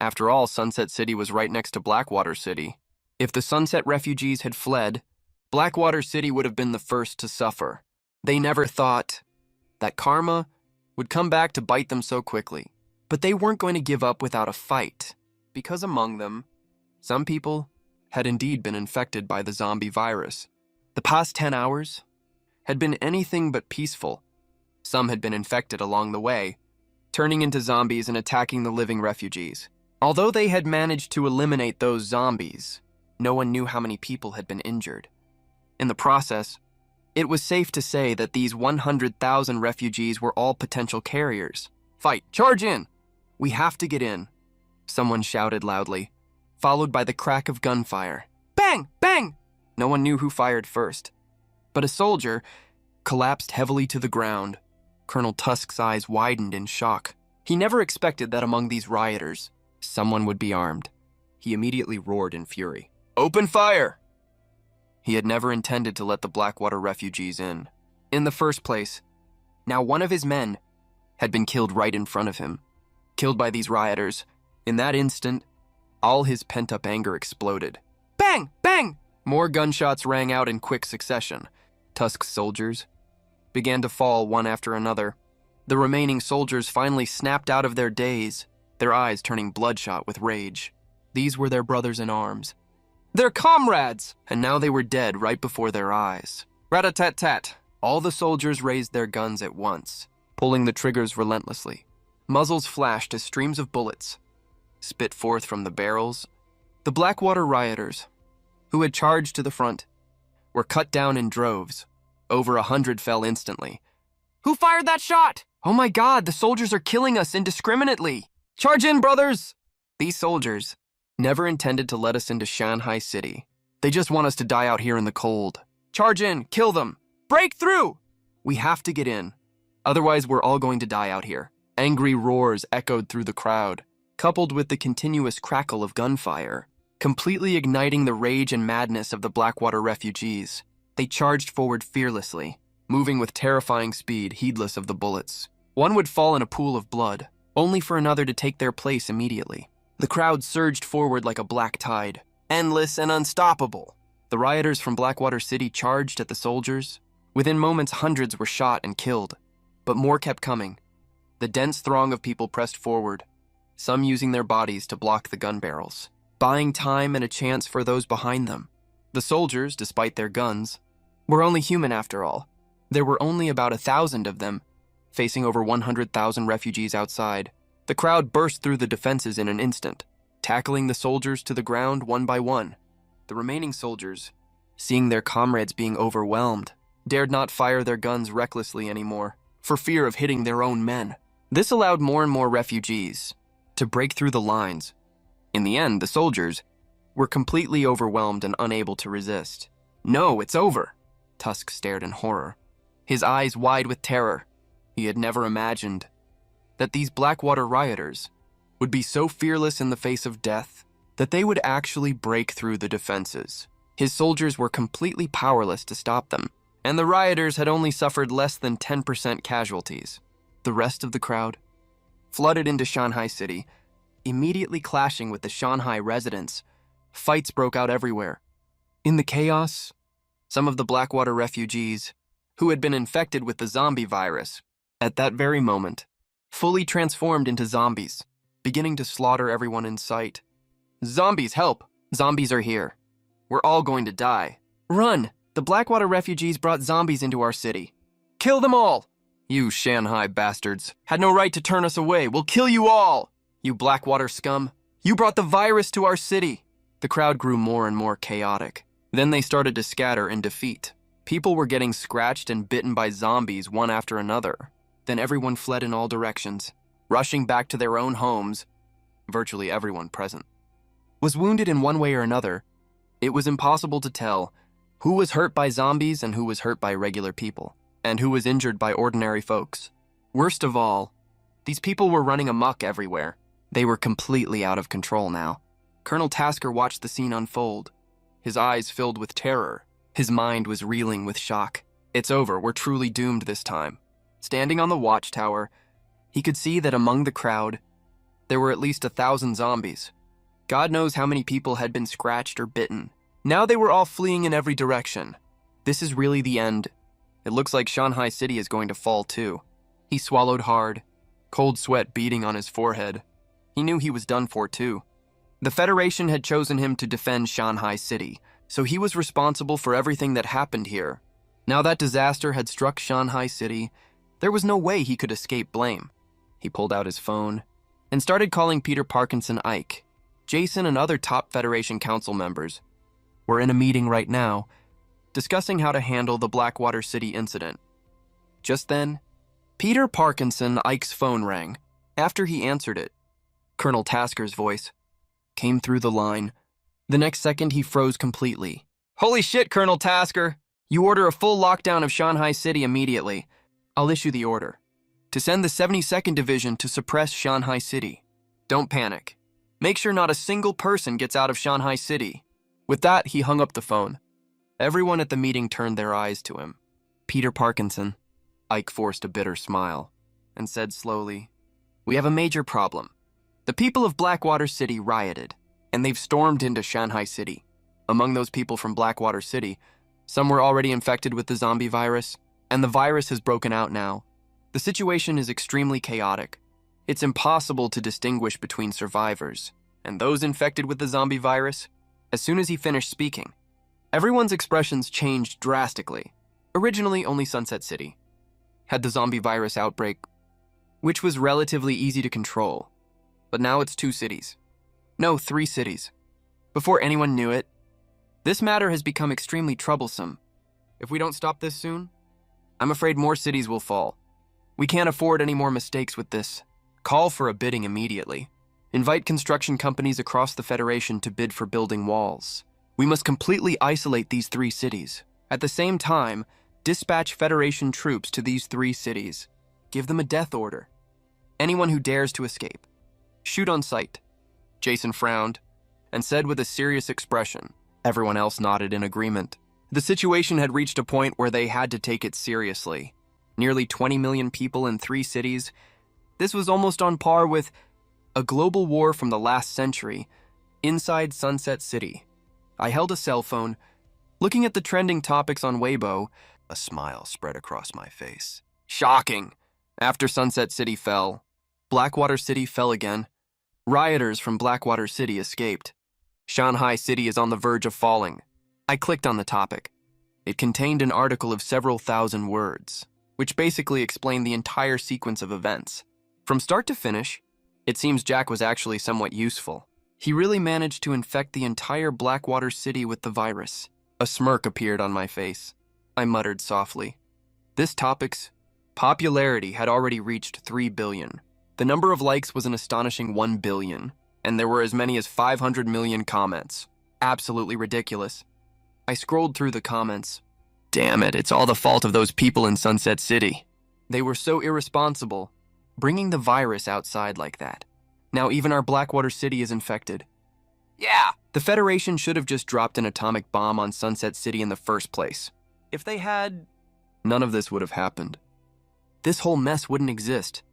After all, Sunset City was right next to Blackwater City. If the Sunset refugees had fled, Blackwater City would have been the first to suffer. They never thought that karma would come back to bite them so quickly. But they weren't going to give up without a fight, because among them, some people had indeed been infected by the zombie virus. The past 10 hours had been anything but peaceful. Some had been infected along the way, turning into zombies and attacking the living refugees. Although they had managed to eliminate those zombies, no one knew how many people had been injured. In the process, it was safe to say that these 100,000 refugees were all potential carriers. "Fight! Charge in! We have to get in," someone shouted loudly, followed by the crack of gunfire. Bang! Bang! No one knew who fired first, but a soldier collapsed heavily to the ground. Colonel Tusk's eyes widened in shock. He never expected that among these rioters, someone would be armed. He immediately roared in fury. "Open fire!" He had never intended to let the Blackwater refugees in the first place. Now one of his men had been killed right in front of him, killed by these rioters. In that instant, all his pent-up anger exploded. Bang! Bang! More gunshots rang out in quick succession. Tusk's soldiers began to fall one after another. The remaining soldiers finally snapped out of their daze, their eyes turning bloodshot with rage. These were their brothers in arms, their comrades, and now they were dead right before their eyes. Rat-a-tat-tat! All the soldiers raised their guns at once, pulling the triggers relentlessly. Muzzles flashed as streams of bullets spit forth from the barrels. The Blackwater rioters, who had charged to the front, were cut down in droves. Over 100 fell instantly. "Who fired that shot? Oh my God, the soldiers are killing us indiscriminately! Charge in, brothers!" These soldiers never intended to let us into Shanghai City. They just want us to die out here in the cold. Charge in, kill them, break through! We have to get in, otherwise we're all going to die out here. Angry roars echoed through the crowd, coupled with the continuous crackle of gunfire, completely igniting the rage and madness of the Blackwater refugees. They charged forward fearlessly, moving with terrifying speed, heedless of the bullets. One would fall in a pool of blood, only for another to take their place immediately. The crowd surged forward like a black tide, endless and unstoppable. The rioters from Blackwater City charged at the soldiers. Within moments, hundreds were shot and killed, but more kept coming. The dense throng of people pressed forward, some using their bodies to block the gun barrels, buying time and a chance for those behind them. The soldiers, despite their guns, were only human after all. There were only about 1,000 of them, facing over 100,000 refugees outside. The crowd burst through the defenses in an instant, tackling the soldiers to the ground one by one. The remaining soldiers, seeing their comrades being overwhelmed, dared not fire their guns recklessly anymore, for fear of hitting their own men. This allowed more and more refugees to break through the lines. In the end, the soldiers were completely overwhelmed and unable to resist. "No, it's over!" Tusk stared in horror, his eyes wide with terror. He had never imagined that these Blackwater rioters would be so fearless in the face of death that they would actually break through the defenses. His soldiers were completely powerless to stop them, and the rioters had only suffered less than 10% casualties. The rest of the crowd flooded into Shanghai City, immediately clashing with the Shanghai residents. Fights broke out everywhere. In the chaos, some of the Blackwater refugees, who had been infected with the zombie virus, at that very moment, fully transformed into zombies, beginning to slaughter everyone in sight. "Zombies, help! Zombies are here. We're all going to die. Run! The Blackwater refugees brought zombies into our city. Kill them all! You Shanghai bastards had no right to turn us away. We'll kill you all! You Blackwater scum! You brought the virus to our city!" The crowd grew more and more chaotic. Then they started to scatter in defeat. People were getting scratched and bitten by zombies one after another. Then everyone fled in all directions, rushing back to their own homes. Virtually everyone present was wounded in one way or another. It was impossible to tell who was hurt by zombies and who was hurt by regular people, and who was injured by ordinary folks. Worst of all, these people were running amok everywhere. They were completely out of control now. Colonel Tasker watched the scene unfold, his eyes filled with terror. His mind was reeling with shock. It's over, we're truly doomed this time. Standing on the watchtower, he could see that among the crowd, there were at least 1,000 zombies. God knows how many people had been scratched or bitten. Now they were all fleeing in every direction. This is really the end. It looks like Shanghai City is going to fall too. He swallowed hard, cold sweat beading on his forehead. He knew he was done for too. The Federation had chosen him to defend Shanghai City, so he was responsible for everything that happened here. Now that disaster had struck Shanghai City, there was no way he could escape blame. He pulled out his phone and started calling Peter Parkinson Ike. Jason and other top Federation Council members were in a meeting right now, discussing how to handle the Blackwater City incident. Just then, Peter Parkinson Ike's phone rang. After he answered it, Colonel Tasker's voice came through the line. The next second, he froze completely. "Holy shit, Colonel Tasker! You order a full lockdown of Shanghai City immediately. I'll issue the order to send the 72nd Division to suppress Shanghai City. Don't panic. Make sure not a single person gets out of Shanghai City." With that, he hung up the phone. Everyone at the meeting turned their eyes to him. "Peter Parkinson." Ike forced a bitter smile and said slowly, "We have a major problem. The people of Blackwater City rioted, and they've stormed into Shanghai City. Among those people from Blackwater City, some were already infected with the zombie virus, and the virus has broken out now. The situation is extremely chaotic. It's impossible to distinguish between survivors and those infected with the zombie virus." As soon as he finished speaking, everyone's expressions changed drastically. Originally, only Sunset City had the zombie virus outbreak, which was relatively easy to control. But now it's 2 cities. No, 3 cities. Before anyone knew it, this matter has become extremely troublesome. If we don't stop this soon, I'm afraid more cities will fall. We can't afford any more mistakes with this. Call for a bidding immediately. Invite construction companies across the Federation to bid for building walls. We must completely isolate these 3 cities. At the same time, dispatch Federation troops to these 3 cities. Give them a death order. Anyone who dares to escape, shoot on sight. Jason frowned and said with a serious expression. Everyone else nodded in agreement. The situation had reached a point where they had to take it seriously. Nearly 20 million people in 3 cities. This was almost on par with a global war from the last century inside Sunset City. I held a cell phone, looking at the trending topics on Weibo. A smile spread across my face. Shocking! After Sunset City fell, Blackwater City fell again. Rioters from Blackwater City escaped. Shanghai City is on the verge of falling. I clicked on the topic. It contained an article of several thousand words, which basically explained the entire sequence of events. From start to finish, it seems Jack was actually somewhat useful. He really managed to infect the entire Blackwater City with the virus. A smirk appeared on my face. I muttered softly. This topic's popularity had already reached 3 billion. The number of likes was an astonishing 1 billion, and there were as many as 500 million comments. Absolutely ridiculous. I scrolled through the comments. Damn it, it's all the fault of those people in Sunset City. They were so irresponsible, bringing the virus outside like that. Now even our Blackwater City is infected. Yeah, the Federation should have just dropped an atomic bomb on Sunset City in the first place. If they had, none of this would have happened. This whole mess wouldn't exist.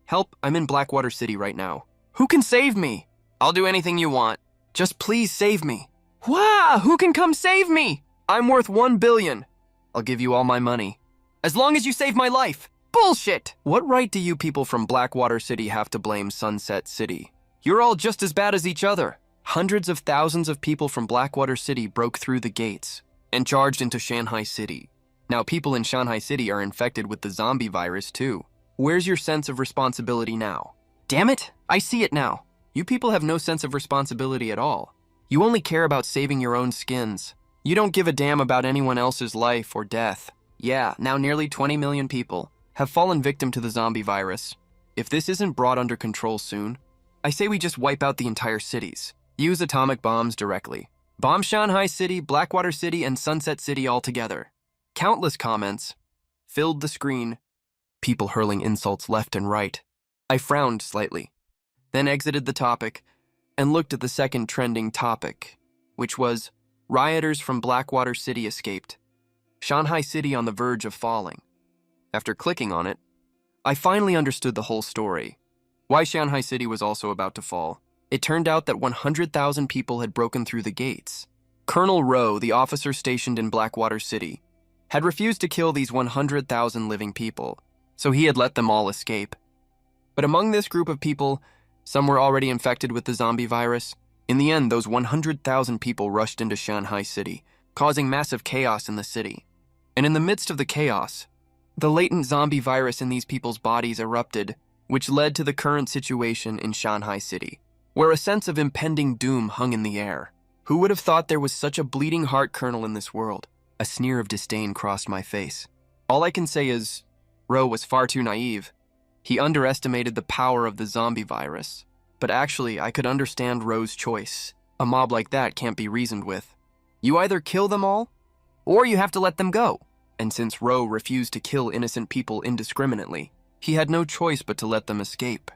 Help, I'm in Blackwater City right now. Who can save me? I'll do anything you want. Just please save me. Wow, who can come save me? I'm worth 1 billion. I'll give you all my money. As long as you save my life. Bullshit! What right do you people from Blackwater City have to blame Sunset City? You're all just as bad as each other. Hundreds of thousands of people from Blackwater City broke through the gates and charged into Shanghai City. Now people in Shanghai City are infected with the zombie virus too. Where's your sense of responsibility now? Damn it, I see it now. You people have no sense of responsibility at all. You only care about saving your own skins. You don't give a damn about anyone else's life or death. Yeah, now nearly 20 million people have fallen victim to the zombie virus. If this isn't brought under control soon, I say we just wipe out the entire cities. Use atomic bombs directly. Bomb Shanghai City, Blackwater City, and Sunset City all together. Countless comments filled the screen, people hurling insults left and right. I frowned slightly, then exited the topic and looked at the second trending topic, which was rioters from Blackwater City escaped. Shanghai City on the verge of falling. After clicking on it, I finally understood the whole story. Why Shanghai City was also about to fall. It turned out that 100,000 people had broken through the gates. Colonel Rowe, the officer stationed in Blackwater City, had refused to kill these 100,000 living people, so he had let them all escape. But among this group of people, some were already infected with the zombie virus. In the end, those 100,000 people rushed into Shanghai City, causing massive chaos in the city. And in the midst of the chaos, the latent zombie virus in these people's bodies erupted, which led to the current situation in Shanghai City, where a sense of impending doom hung in the air. Who would have thought there was such a bleeding heart kernel in this world? A sneer of disdain crossed my face. All I can say is, Ro was far too naive. He underestimated the power of the zombie virus. But actually, I could understand Ro's choice. A mob like that can't be reasoned with. You either kill them all, or you have to let them go. And since Ro refused to kill innocent people indiscriminately, he had no choice but to let them escape.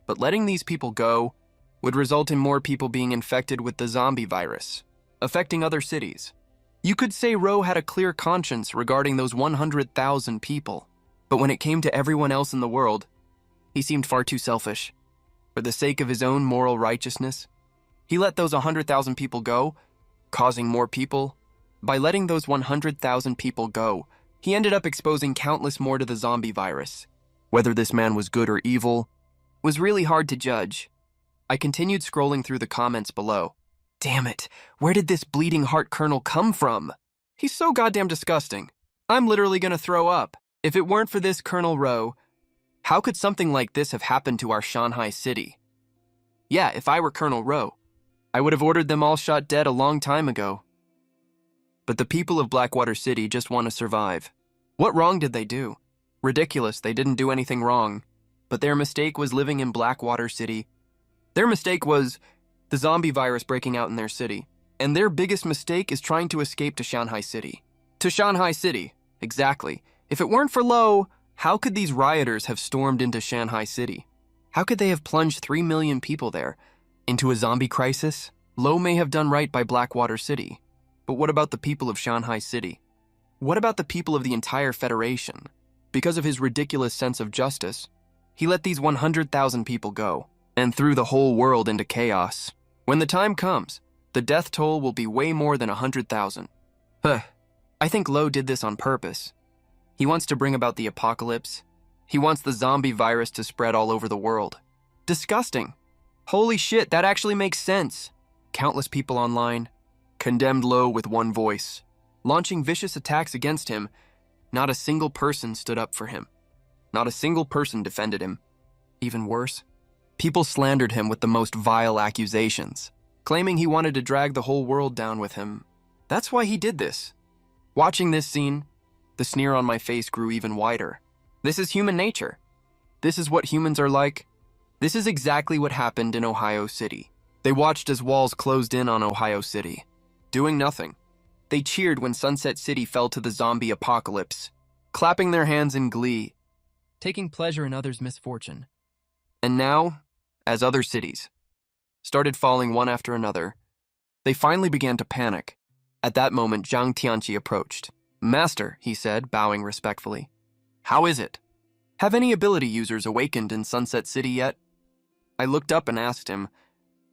But letting these people go would result in more people being infected with the zombie virus, affecting other cities. You could say Ro had a clear conscience regarding those 100,000 people, but when it came to everyone else in the world, he seemed far too selfish. For the sake of his own moral righteousness, he let those 100,000 people go, causing more people. By letting those 100,000 people go, he ended up exposing countless more to the zombie virus. Whether this man was good or evil was really hard to judge. I continued scrolling through the comments below. Damn it, where did this bleeding heart kernel come from? He's so goddamn disgusting. I'm literally gonna throw up. If it weren't for this Colonel Ro, how could something like this have happened to our Shanghai City? Yeah, if I were Colonel Ro, I would have ordered them all shot dead a long time ago. But the people of Blackwater City just want to survive. What wrong did they do? Ridiculous, they didn't do anything wrong. But their mistake was living in Blackwater City. Their mistake was the zombie virus breaking out in their city. And their biggest mistake is trying to escape to Shanghai City. To Shanghai City, exactly. If it weren't for Lo, how could these rioters have stormed into Shanghai City? How could they have plunged 3 million people there? Into a zombie crisis? Lo may have done right by Blackwater City. But what about the people of Shanghai City? What about the people of the entire Federation? Because of his ridiculous sense of justice, he let these 100,000 people go and threw the whole world into chaos. When the time comes, the death toll will be way more than 100,000. I think Lo did this on purpose. He wants to bring about the apocalypse. He wants the zombie virus to spread all over the world. Disgusting. Holy shit, that actually makes sense. Countless people online condemned Lo with one voice, launching vicious attacks against him. Not a single person stood up for him. Not a single person defended him. Even worse, people slandered him with the most vile accusations, claiming he wanted to drag the whole world down with him. That's why he did this. Watching this scene, the sneer on my face grew even wider. This is human nature. This is what humans are like. This is exactly what happened in Ohio City. They watched as walls closed in on Ohio City, doing nothing. They cheered when Sunset City fell to the zombie apocalypse, clapping their hands in glee, taking pleasure in others' misfortune. And now, as other cities started falling one after another, they finally began to panic. At that moment, Zhang Tianqi approached. "Master," he said, bowing respectfully. "How is it? Have any ability users awakened in Sunset City yet?" I looked up and asked him.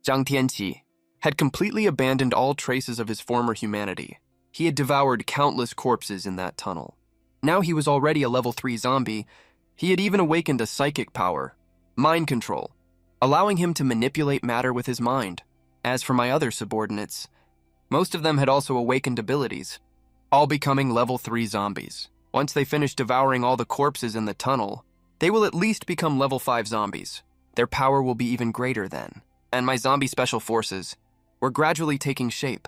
Zhang Tianqi had completely abandoned all traces of his former humanity. He had devoured countless corpses in that tunnel. Now he was already a level 3 zombie. He had even awakened a psychic power, mind control, allowing him to manipulate matter with his mind. As for my other subordinates, most of them had also awakened abilities, all becoming level 3 zombies. Once they finish devouring all the corpses in the tunnel, they will at least become level 5 zombies. Their power will be even greater then. And my zombie special forces were gradually taking shape.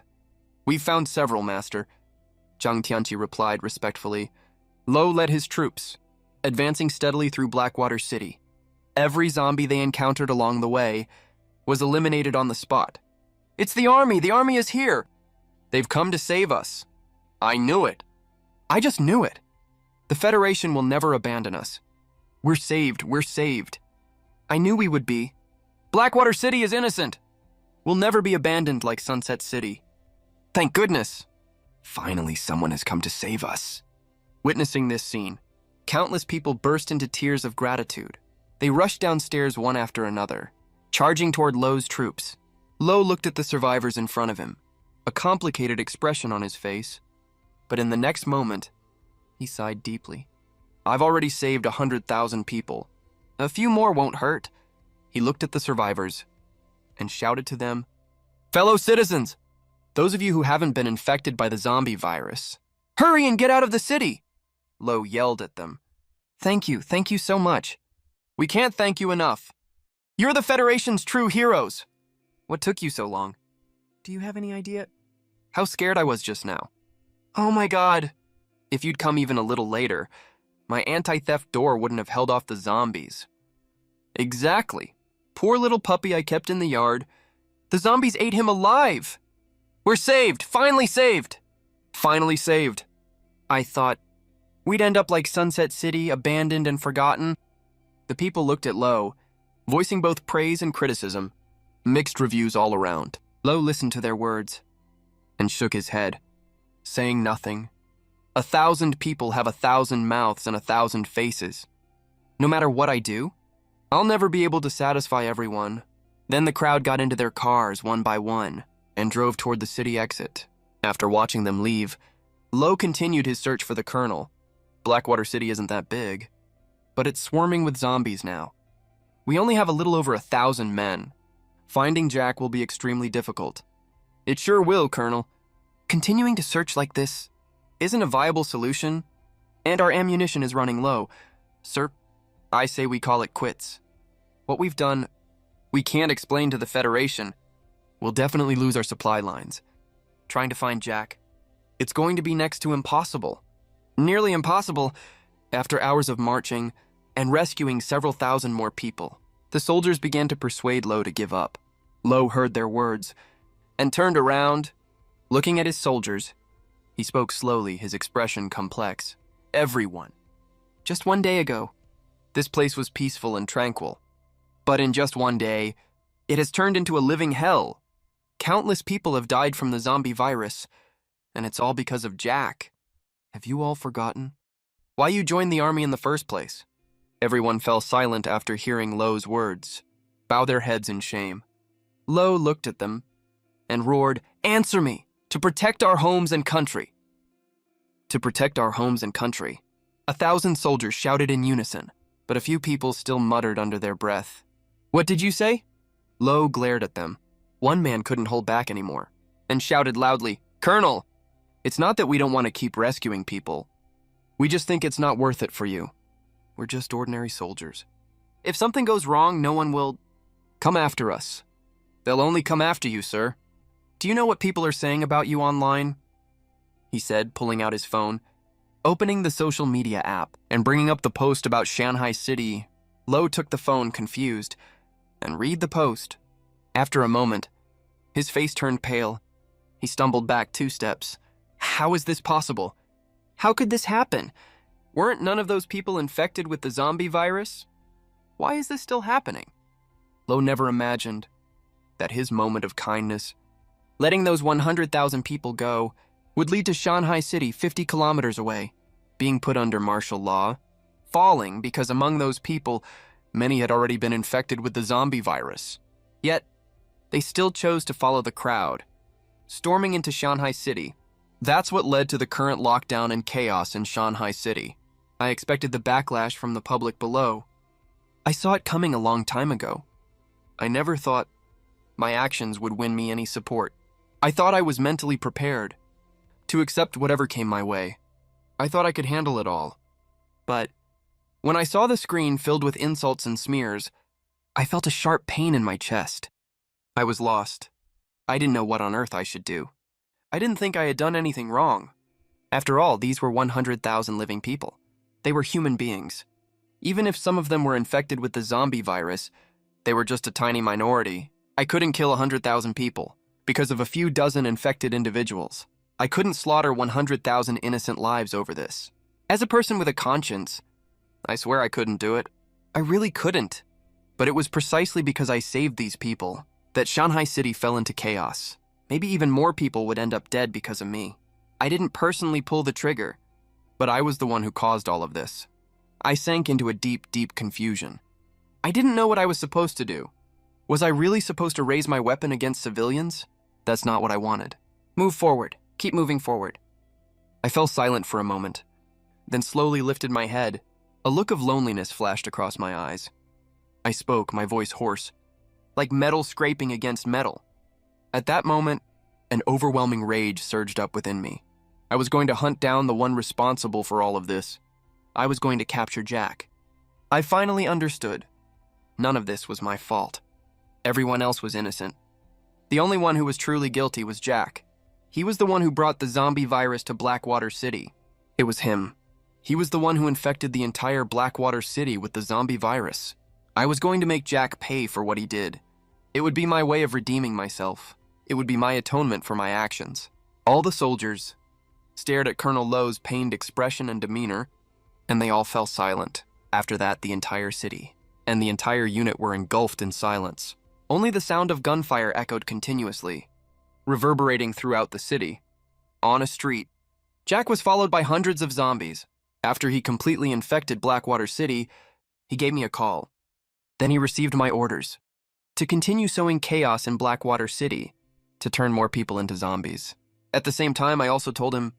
"We've found several, Master," Zhang Tianqi replied respectfully. Lo led his troops, advancing steadily through Blackwater City. Every zombie they encountered along the way was eliminated on the spot. "It's the army! The army is here! They've come to save us. I knew it. I just knew it. The Federation will never abandon us. We're saved, we're saved. I knew we would be. Blackwater City is innocent. We'll never be abandoned like Sunset City. Thank goodness. Finally, someone has come to save us." Witnessing this scene, countless people burst into tears of gratitude. They rushed downstairs one after another, charging toward Lo's troops. Lo looked at the survivors in front of him, a complicated expression on his face. But in the next moment, he sighed deeply. "I've already saved 100,000 people. A few more won't hurt. He looked at the survivors and shouted to them, "Fellow citizens, those of you who haven't been infected by the zombie virus, hurry and get out of the city!" Lo yelled at them. Thank you so much. We can't thank you enough. You're the Federation's true heroes. What took you so long? Do you have any idea? How scared I was just now. Oh my God. If you'd come even a little later, my anti-theft door wouldn't have held off the zombies. Exactly. Poor little puppy I kept in the yard. The zombies ate him alive. We're saved. Finally saved. Finally saved. I thought we'd end up like Sunset City, abandoned and forgotten. The people looked at Lo, voicing both praise and criticism. Mixed reviews all around. Lo listened to their words and shook his head, saying nothing. 1,000 people have 1,000 mouths and 1,000 faces. No matter what I do, I'll never be able to satisfy everyone. Then the crowd got into their cars one by one and drove toward the city exit. After watching them leave, Lo continued his search for the colonel. Blackwater City isn't that big, but it's swarming with zombies now. We only have a little over 1,000 men. Finding Jack will be extremely difficult. It sure will, Colonel. Continuing to search like this isn't a viable solution, and our ammunition is running low. Sir, I say we call it quits. What we've done, we can't explain to the Federation. We'll definitely lose our supply lines. Trying to find Jack, it's going to be next to impossible. Nearly impossible after hours of marching and rescuing several thousand more people. The soldiers began to persuade Lo to give up. Lo heard their words and turned around, looking at his soldiers. He spoke slowly, his expression complex. Everyone. Just one day ago, this place was peaceful and tranquil. But in just one day, it has turned into a living hell. Countless people have died from the zombie virus, and it's all because of Jack. Have you all forgotten why you joined the army in the first place? Everyone fell silent after hearing Lo's words, bow their heads in shame. Lo looked at them and roared, "Answer me! To protect our homes and country." To protect our homes and country. 1,000 soldiers shouted in unison, but a few people still muttered under their breath. What did you say? Lo glared at them. One man couldn't hold back anymore and shouted loudly, "Colonel, it's not that we don't want to keep rescuing people. We just think it's not worth it for you. We're just ordinary soldiers. If something goes wrong, no one will come after us. They'll only come after you, sir. Do you know what people are saying about you online?" He said, pulling out his phone. Opening the social media app and bringing up the post about Shanghai City, Lo took the phone, confused, and read the post. After a moment, his face turned pale. He stumbled back 2 steps. How is this possible? How could this happen? Weren't none of those people infected with the zombie virus? Why is this still happening? Lo never imagined that his moment of kindness, letting those 100,000 people go, would lead to Shanghai City 50 kilometers away, being put under martial law, falling because among those people, many had already been infected with the zombie virus. Yet, they still chose to follow the crowd, storming into Shanghai City. That's what led to the current lockdown and chaos in Shanghai City. I expected the backlash from the public below. I saw it coming a long time ago. I never thought my actions would win me any support. I thought I was mentally prepared to accept whatever came my way. I thought I could handle it all. But when I saw the screen filled with insults and smears, I felt a sharp pain in my chest. I was lost. I didn't know what on earth I should do. I didn't think I had done anything wrong. After all, these were 100,000 living people. They were human beings. Even if some of them were infected with the zombie virus, they were just a tiny minority. I couldn't kill 100,000 people because of a few dozen infected individuals. I couldn't slaughter 100,000 innocent lives over this. As a person with a conscience, I swear I couldn't do it. I really couldn't. But it was precisely because I saved these people that Shanghai City fell into chaos. Maybe even more people would end up dead because of me. I didn't personally pull the trigger, but I was the one who caused all of this. I sank into a deep, deep confusion. I didn't know what I was supposed to do. Was I really supposed to raise my weapon against civilians? That's not what I wanted. Move forward. Keep moving forward. I fell silent for a moment, then slowly lifted my head. A look of loneliness flashed across my eyes. I spoke, my voice hoarse, like metal scraping against metal. At that moment, an overwhelming rage surged up within me. I was going to hunt down the one responsible for all of this. I was going to capture Jack. I finally understood. None of this was my fault. Everyone else was innocent. The only one who was truly guilty was Jack. He was the one who brought the zombie virus to Blackwater City. It was him. He was the one who infected the entire Blackwater City with the zombie virus. I was going to make Jack pay for what he did. It would be my way of redeeming myself. It would be my atonement for my actions. All the soldiers stared at Colonel Lowe's pained expression and demeanor, and they all fell silent. After that, the entire city and the entire unit were engulfed in silence. Only the sound of gunfire echoed continuously, reverberating throughout the city. On a street, Jack was followed by hundreds of zombies. After he completely infected Blackwater City, he gave me a call. Then he received my orders to continue sowing chaos in Blackwater City, to turn more people into zombies. At the same time, I also told him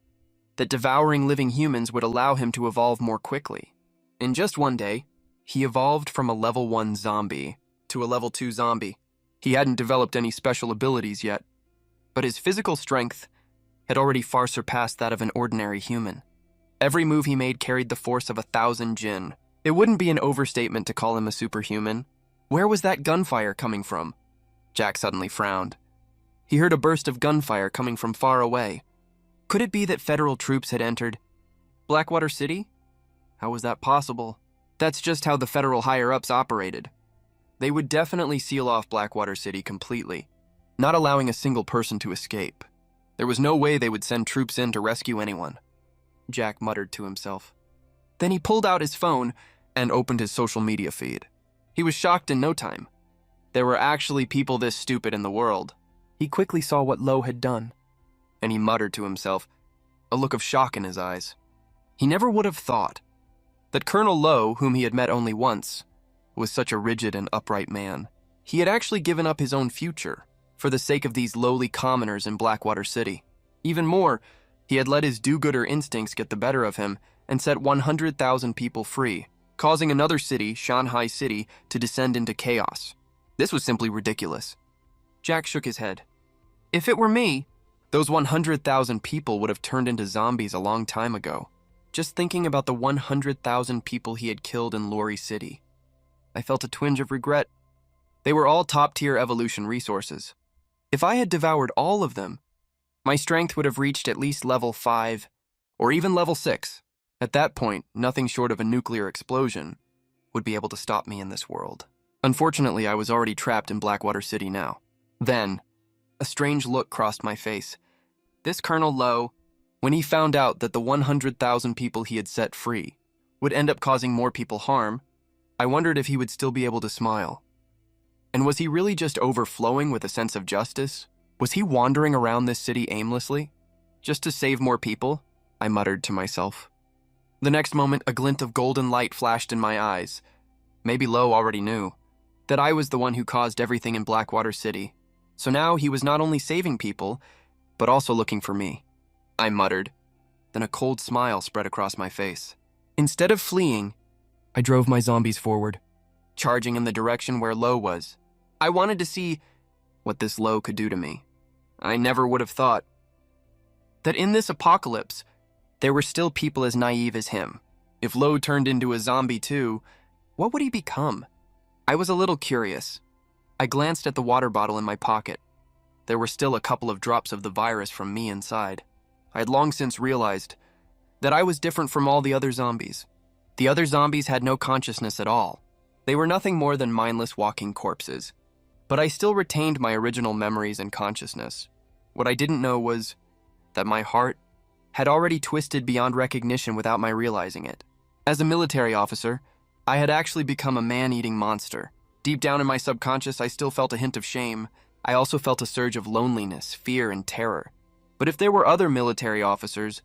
that devouring living humans would allow him to evolve more quickly. In just one day, he evolved from a level 1 zombie to a level 2 zombie. He hadn't developed any special abilities yet, but his physical strength had already far surpassed that of an ordinary human. Every move he made carried the force of 1,000 jinn. It wouldn't be an overstatement to call him a superhuman. Where was that gunfire coming from? Jack suddenly frowned. He heard a burst of gunfire coming from far away. Could it be that federal troops had entered Blackwater City? How was that possible? That's just how the federal higher-ups operated. They would definitely seal off Blackwater City completely, not allowing a single person to escape. There was no way they would send troops in to rescue anyone. Jack muttered to himself. Then he pulled out his phone and opened his social media feed. He was shocked in no time. There were actually people this stupid in the world. He quickly saw what Lowe had done, and he muttered to himself, a look of shock in his eyes. He never would have thought that Colonel Lowe, whom he had met only once, was such a rigid and upright man. He had actually given up his own future for the sake of these lowly commoners in Blackwater City. Even more, he had let his do-gooder instincts get the better of him and set 100,000 people free, causing another city, Shanghai City, to descend into chaos. This was simply ridiculous. Jack shook his head. If it were me, those 100,000 people would have turned into zombies a long time ago. Just thinking about the 100,000 people he had killed in Lorry City, I felt a twinge of regret. They were all top-tier evolution resources. If I had devoured all of them, my strength would have reached at least level 5, or even level 6. At that point, nothing short of a nuclear explosion would be able to stop me in this world. Unfortunately, I was already trapped in Blackwater City now. Then, a strange look crossed my face. This Colonel Lowe, when he found out that the 100,000 people he had set free would end up causing more people harm, I wondered if he would still be able to smile. And was he really just overflowing with a sense of justice? Was he wandering around this city aimlessly, just to save more people? I muttered to myself. The next moment, a glint of golden light flashed in my eyes. Maybe Lowe already knew that I was the one who caused everything in Blackwater City. So now he was not only saving people, but also looking for me. I muttered. Then a cold smile spread across my face. Instead of fleeing, I drove my zombies forward, charging in the direction where Lowe was. I wanted to see what this Lowe could do to me. I never would have thought that in this apocalypse, there were still people as naive as him. If Lowe turned into a zombie too, what would he become? I was a little curious. I glanced at the water bottle in my pocket. There were still a couple of drops of the virus from me inside. I had long since realized that I was different from all the other zombies. The other zombies had no consciousness at all. They were nothing more than mindless walking corpses. But I still retained my original memories and consciousness. What I didn't know was that my heart had already twisted beyond recognition without my realizing it. As a military officer, I had actually become a man-eating monster. Deep down in my subconscious, I still felt a hint of shame. I also felt a surge of loneliness, fear, and terror. But if there were other military officers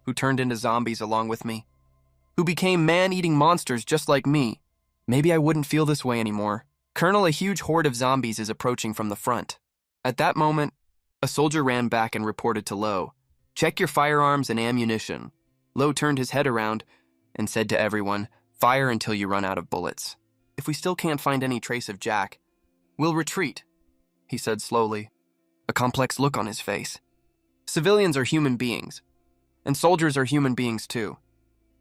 who turned into zombies along with me, who became man-eating monsters just like me, maybe I wouldn't feel this way anymore. Colonel, a huge horde of zombies is approaching from the front. At that moment, a soldier ran back and reported to Lowe, "Check your firearms and ammunition." Lowe turned his head around and said to everyone, "Fire until you run out of bullets." If we still can't find any trace of Jack, we'll retreat, he said slowly, a complex look on his face. Civilians are human beings, and soldiers are human beings too.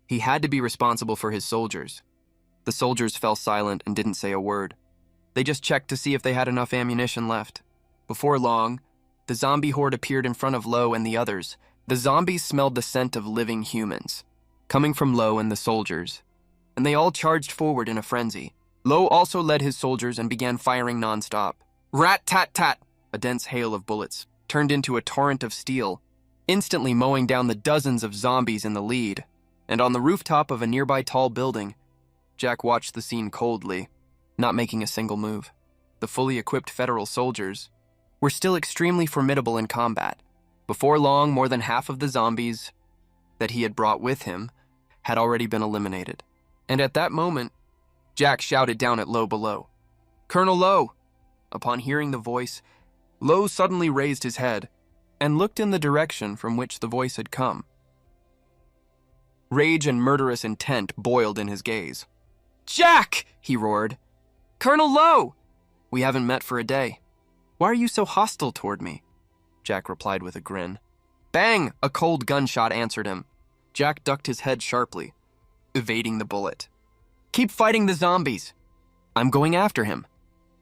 He had to be responsible for his soldiers. The soldiers fell silent and didn't say a word. They just checked to see if they had enough ammunition left. Before long, the zombie horde appeared in front of Lo and the others. The zombies smelled the scent of living humans, coming from Lo and the soldiers, and they all charged forward in a frenzy. Lo also led his soldiers and began firing nonstop. Rat-tat-tat! A dense hail of bullets turned into a torrent of steel, instantly mowing down the dozens of zombies in the lead. And on the rooftop of a nearby tall building, Jack watched the scene coldly, not making a single move. The fully equipped federal soldiers were still extremely formidable in combat. Before long, more than half of the zombies that he had brought with him had already been eliminated. And at that moment, Jack shouted down at Lo below, "Colonel Lo!" Upon hearing the voice, Lo suddenly raised his head and looked in the direction from which the voice had come. Rage and murderous intent boiled in his gaze. "Jack!" he roared. "Colonel Lo! We haven't met for a day. Why are you so hostile toward me?" Jack replied with a grin. Bang! A cold gunshot answered him. Jack ducked his head sharply, evading the bullet. "Keep fighting the zombies. I'm going after him."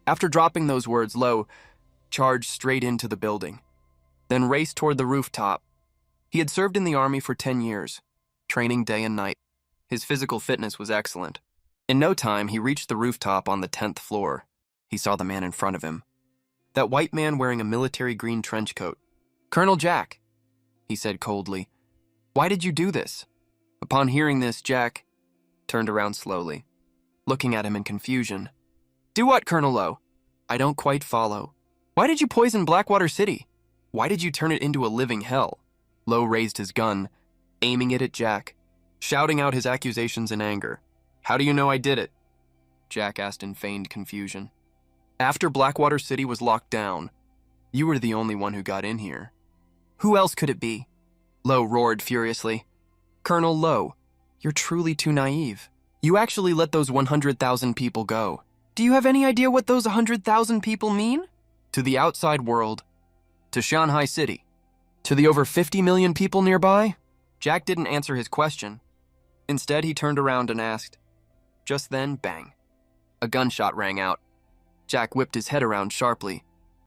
After dropping those words, Lo charged straight into the building, then raced toward the rooftop. He had served in the army for 10 years, training day and night. His physical fitness was excellent. In no time, he reached the rooftop on the 10th floor. He saw the man in front of him. That white man wearing a military green trench coat. "Colonel Jack," he said coldly, "why did you do this?" Upon hearing this, Jack turned around slowly, looking at him in confusion. "Do what, Colonel Lo?" "I don't quite follow. Why did you poison Blackwater City? Why did you turn it into a living hell?" Lo raised his gun, aiming it at Jack, shouting out his accusations in anger. "How do you know I did it?" Jack asked in feigned confusion. "After Blackwater City was locked down, you were the only one who got in here." "Who else could it be?" Lo roared furiously. "Colonel Lo, you're truly too naive. You actually let those 100,000 people go. Do you have any idea what those 100,000 people mean? To the outside world, to Shanghai City, to the over 50 million people nearby?" Jack didn't answer his question. Instead, he turned around and asked. Just then, bang. A gunshot rang out. Jack whipped his head around sharply,